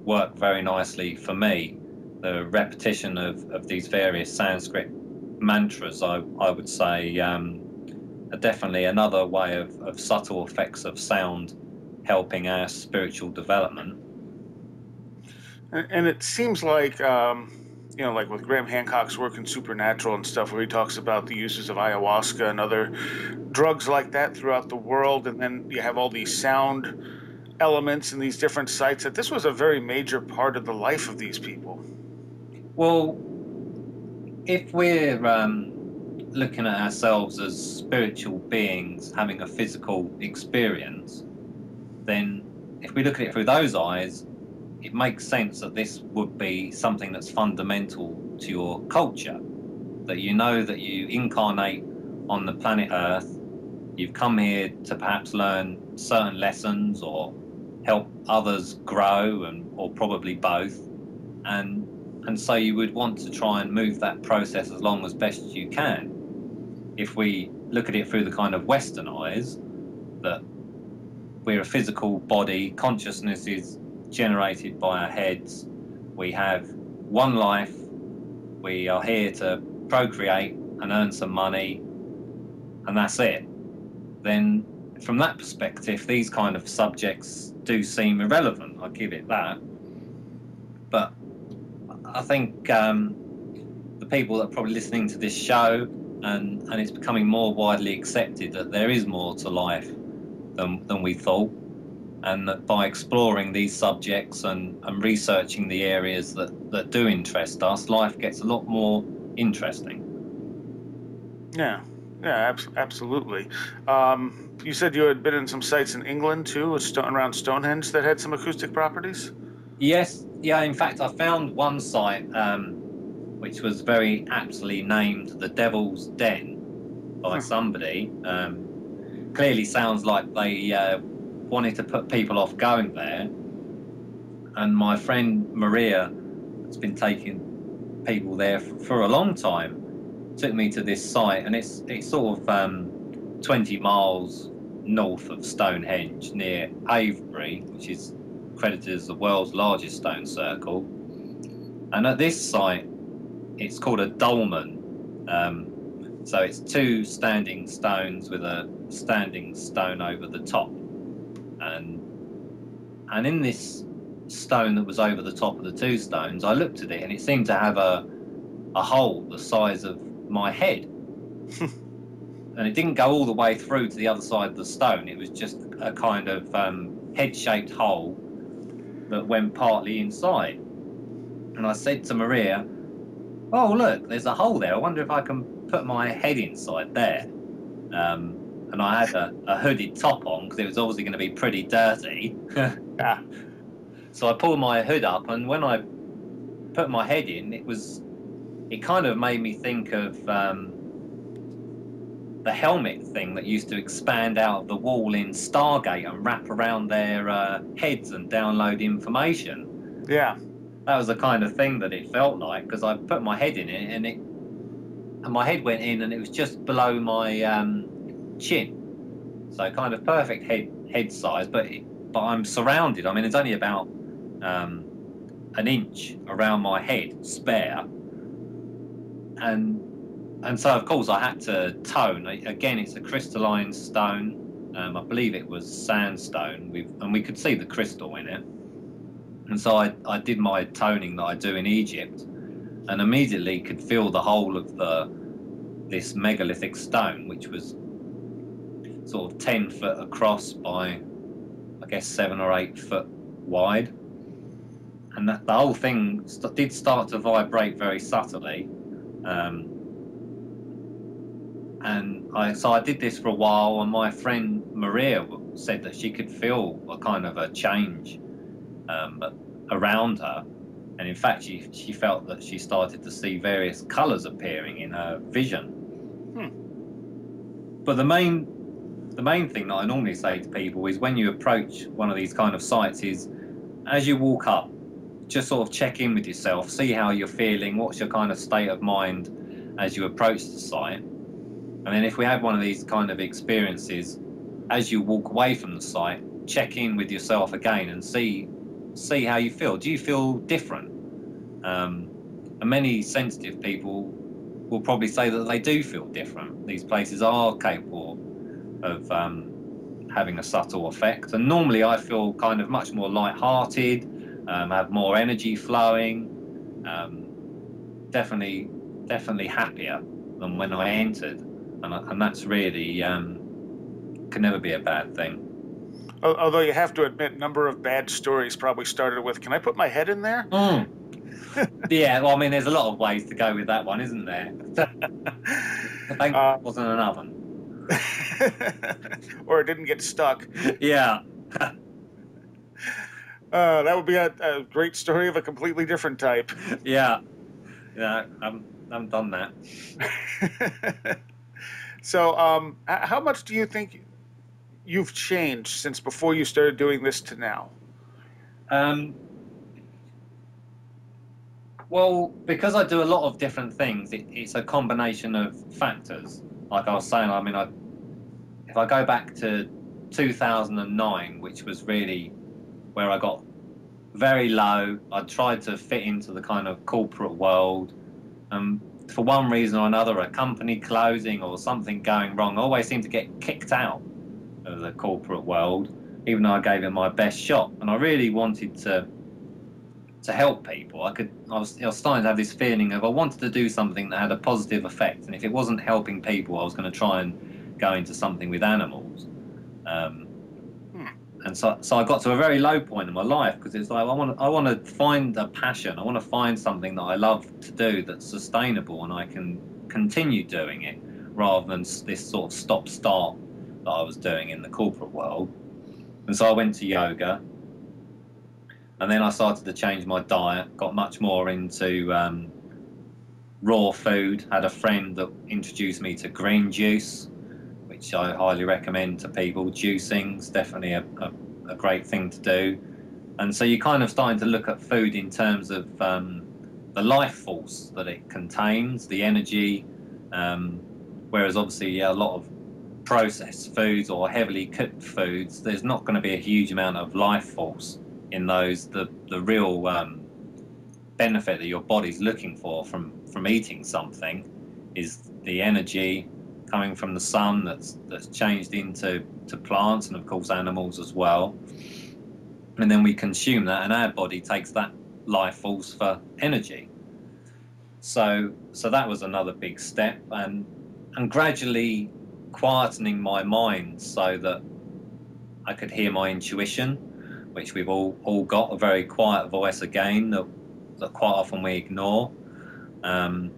work very nicely for me. The repetition of these various Sanskrit mantras, I would say, are definitely another way of subtle effects of sound helping our spiritual development. And it seems like, like with Graham Hancock's work in Supernatural and stuff, where he talks about the uses of ayahuasca and other drugs like that throughout the world, and then you have all these sound elements in these different sites, that this was a very major part of the life of these people. Well, if we're looking at ourselves as spiritual beings having a physical experience, then if we look at it through those eyes, it makes sense that this would be something that's fundamental to your culture, that you know that you incarnate on the planet Earth, you've come here to perhaps learn certain lessons or help others grow, or probably both, and so you would want to try and move that process as long as best you can. If we look at it through the kind of Western eyes, that we're a physical body, consciousness is generated by our heads, we have one life, we are here to procreate and earn some money, and that's it, then from that perspective, these kind of subjects do seem irrelevant. I give it that. But I think the people that are probably listening to this show, and it's becoming more widely accepted that there is more to life than we thought, and that by exploring these subjects and researching the areas that do interest us, life gets a lot more interesting. Yeah, absolutely. You said you had been in some sites in England too, around Stonehenge, that had some acoustic properties? Yes, yeah, in fact, I found one site which was very aptly named the Devil's Den by somebody. Clearly sounds like they wanted to put people off going there. And my friend Maria has been taking people there for a long time. Took me to this site, and it's sort of 20 miles north of Stonehenge, near Avebury, which is credited as the world's largest stone circle. And at this site, it's called a dolmen. So it's two standing stones with a standing stone over the top. And in this stone that was over the top of the two stones, I looked at it, and it seemed to have a hole the size of my head. And it didn't go all the way through to the other side of the stone. It was just a kind of head-shaped hole that went partly inside. And I said to Maria, "Oh, look, there's a hole there. I wonder if I can put my head inside there." And I had a hooded top on because it was obviously going to be pretty dirty. Yeah. So I pulled my hood up, and when I put my head in, it kind of made me think of the helmet thing that used to expand out of the wall in Stargate and wrap around their heads and download information. Yeah. That was the kind of thing that it felt like, because I put my head in it, and my head went in, and it was just below my chin. So kind of perfect head size, but I'm surrounded. I mean, it's only about an inch around my head spare. And so, of course, I had to tone. Again, it's a crystalline stone. I believe it was sandstone, and we could see the crystal in it. And so I did my toning that I do in Egypt, and immediately could feel the whole of this megalithic stone, which was sort of 10 foot across by, I guess, 7 or 8 foot wide. And the whole thing did start to vibrate very subtly. So I did this for a while, and my friend Maria said that she could feel a kind of a change around her, and in fact she felt that she started to see various colours appearing in her vision. But the main thing that I normally say to people is, when you approach one of these kind of sites, is as you walk up, just sort of check in with yourself, see how you're feeling, what's your kind of state of mind as you approach the site. And then if we have one of these kind of experiences, as you walk away from the site, check in with yourself again and see how you feel. Do you feel different? And many sensitive people will probably say that they do feel different. These places are capable of having a subtle effect. And normally I feel kind of much more light-hearted, have more energy flowing, definitely happier than when I entered. And that's really can never be a bad thing. Although you have to admit, a number of bad stories probably started with, "Can I put my head in there?" Yeah, well, I mean, there's a lot of ways to go with that one, isn't there? I think it wasn't an oven. Or it didn't get stuck. Yeah. That would be a great story of a completely different type. Yeah. Yeah, I haven't done that. So, how much do you think you've changed since before you started doing this to now? Well, because I do a lot of different things, it's a combination of factors. Like I was saying, I mean, if I go back to 2009, which was really where I got very low, I tried to fit into the kind of corporate world. for one reason or another, a company closing or something going wrong, I always seem to get kicked out of the corporate world, even though I gave it my best shot. And I really wanted to help people. I was starting to have this feeling of I wanted to do something that had a positive effect, and if it wasn't helping people, I was going to try and go into something with animals. And so I got to a very low point in my life, because it's like I want to find a passion. I want to find something that I love to do that's sustainable and I can continue doing it, rather than this sort of stop-start that I was doing in the corporate world. And so I went to yoga, and then I started to change my diet, got much more into raw food. Had a friend that introduced me to green juice, which I highly recommend to people. Juicing's definitely a great thing to do. And so you're kind of starting to look at food in terms of the life force that it contains, the energy, whereas obviously a lot of processed foods or heavily cooked foods, there's not going to be a huge amount of life force in those. The real benefit that your body's looking for from eating something is the energy coming from the sun that's changed into plants, and of course animals as well. And then we consume that, and our body takes that life force for energy. So that was another big step, and gradually quietening my mind so that I could hear my intuition, which we've all got, a very quiet voice again that quite often we ignore. And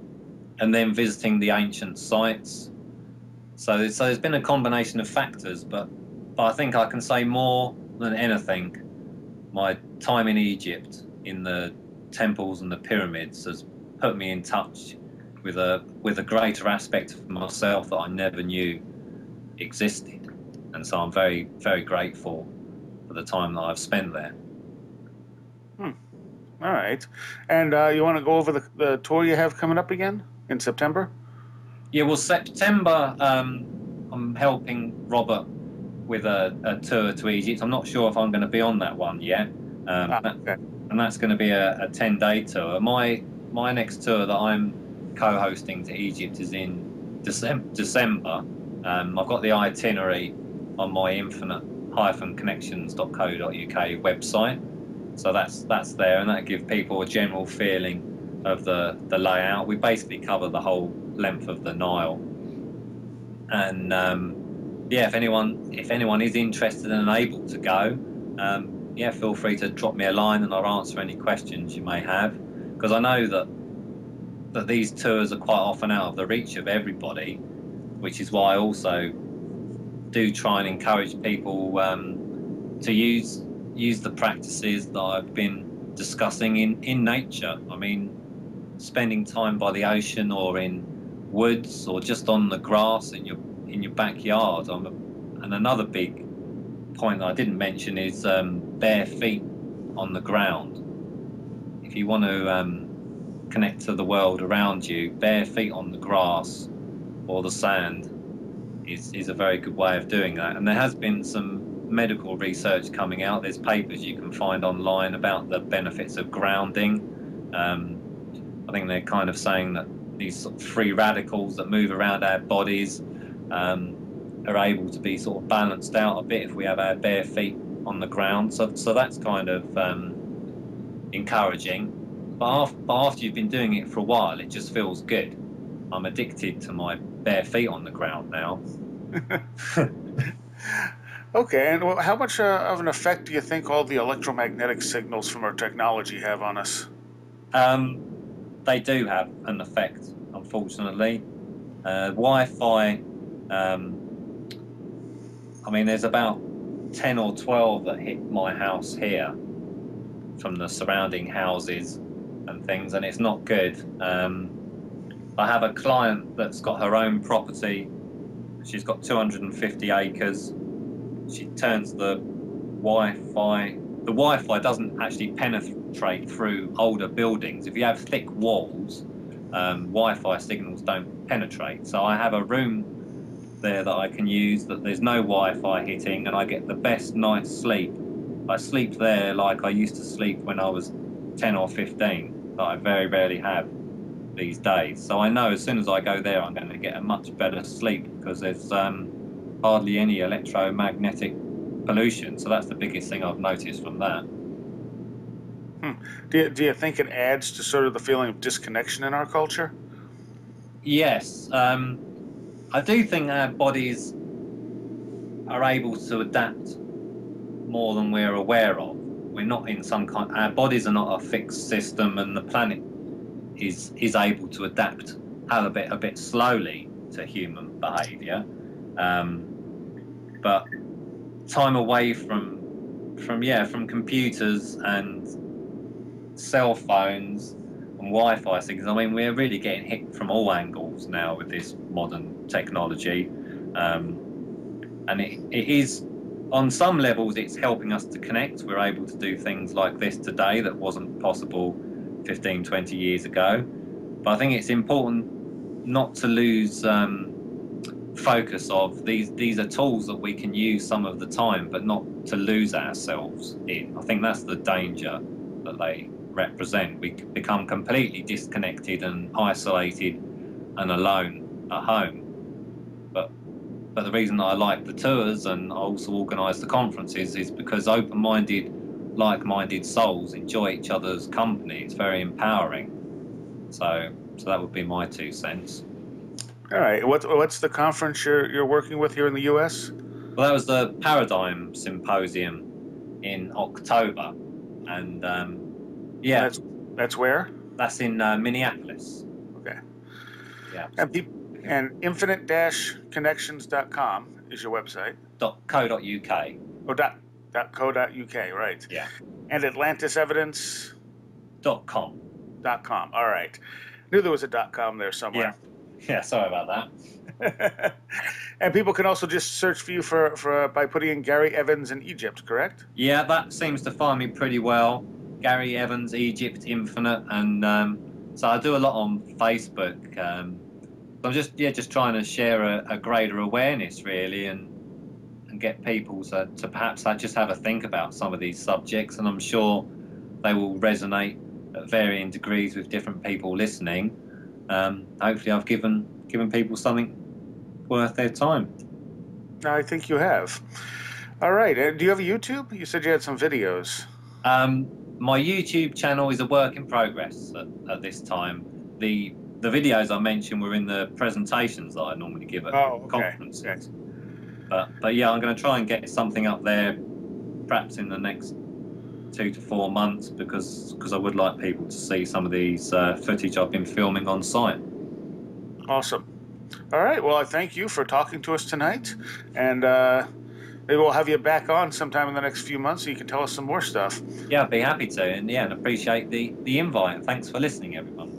then visiting the ancient sites. So there's been a combination of factors, but I think I can say more than anything, my time in Egypt, in the temples and the pyramids, has put me in touch with a greater aspect of myself that I never knew existed. And so I'm very, very grateful for the time that I've spent there. All right. And you want to go over the tour you have coming up again in September? Yeah, well, September, I'm helping Robert with a tour to Egypt. I'm not sure if I'm going to be on that one yet. Okay. And that's going to be a 10-day tour. My next tour that I'm co-hosting to Egypt is in December. I've got the itinerary on my infinite-connections.co.uk website. So that's there, and that gives people a general feeling of the layout. We basically cover the whole length of the Nile. And yeah, if anyone is interested and able to go, yeah, feel free to drop me a line and I'll answer any questions you may have, because I know that these tours are quite often out of the reach of everybody, which is why I also do try and encourage people to use the practices that I've been discussing in nature. I mean, spending time by the ocean or in woods or just on the grass in your backyard. And another big point that I didn't mention is bare feet on the ground. If you want to connect to the world around you, bare feet on the grass or the sand is a very good way of doing that. And there has been some medical research coming out. There's papers you can find online about the benefits of grounding. I think they're kind of saying that these sort of free radicals that move around our bodies are able to be sort of balanced out a bit if we have our bare feet on the ground. So that's kind of encouraging. But after you've been doing it for a while, it just feels good. I'm addicted to my bare feet on the ground now. Okay, and how much of an effect do you think all the electromagnetic signals from our technology have on us? They do have an effect, unfortunately. Wi-Fi, I mean, there's about 10 or 12 that hit my house here from the surrounding houses and things, and it's not good. I have a client that's got her own property. She's got 250 acres. She turns the Wi-Fi. The Wi-Fi doesn't actually penetrate through older buildings. If you have thick walls, Wi-Fi signals don't penetrate. So I have a room there that I can use that there's no Wi-Fi hitting, and I get the best night's sleep. I sleep there like I used to sleep when I was 10 or 15, that I very rarely have these days. So I know as soon as I go there, I'm going to get a much better sleep because there's hardly any electromagnetic pollution. So that's the biggest thing I've noticed from that. Do you think it adds to sort of the feeling of disconnection in our culture? Yes. I do think our bodies are able to adapt more than we're aware of. We're not in some kind. Our bodies are not a fixed system, and the planet is able to adapt a bit slowly to human behaviour. But time away from computers and cell phones and Wi-Fi signals. I mean, we're really getting hit from all angles now with this modern technology, and it is. On some levels, it's helping us to connect. We're able to do things like this today that wasn't possible 15, 20 years ago. But I think it's important not to lose focus of these are tools that we can use some of the time, but not to lose ourselves in. I think that's the danger that they represent. We become completely disconnected and isolated and alone at home. But the reason that I like the tours and I also organise the conferences is because open-minded, like-minded souls enjoy each other's company. It's very empowering. So that would be my 2 cents. All right. What's the conference you're working with here in the U.S.? Well, that was the Paradigm Symposium in October, and yeah, that's where? That's in Minneapolis. Okay. Yeah. And infinite-connections.com is your website. .co.uk. Oh, .co.uk, right. Yeah. And atlantisevidence.com. .com. All right. Knew there was a .com there somewhere. Yeah, sorry about that. And people can also just search for you for by putting in Gary Evans in Egypt, correct? Yeah, that seems to find me pretty well. Gary Evans, Egypt, Infinite, and so I do a lot on Facebook. I'm just trying to share a greater awareness, really, and get people to perhaps just have a think about some of these subjects, and I'm sure they will resonate at varying degrees with different people listening. Hopefully I've given people something worth their time. I think you have. All right. Do you have a YouTube? You said you had some videos. My YouTube channel is a work in progress at this time. The videos I mentioned were in the presentations that I normally give at conferences. Okay. But yeah, I'm going to try and get something up there perhaps in the next 2 to 4 months because I would like people to see some of these footage I've been filming on site. Awesome. All right. Well, I thank you for talking to us tonight, and maybe we'll have you back on sometime in the next few months so you can tell us some more stuff. Yeah, I'd be happy to, and appreciate the invite. Thanks for listening, everybody.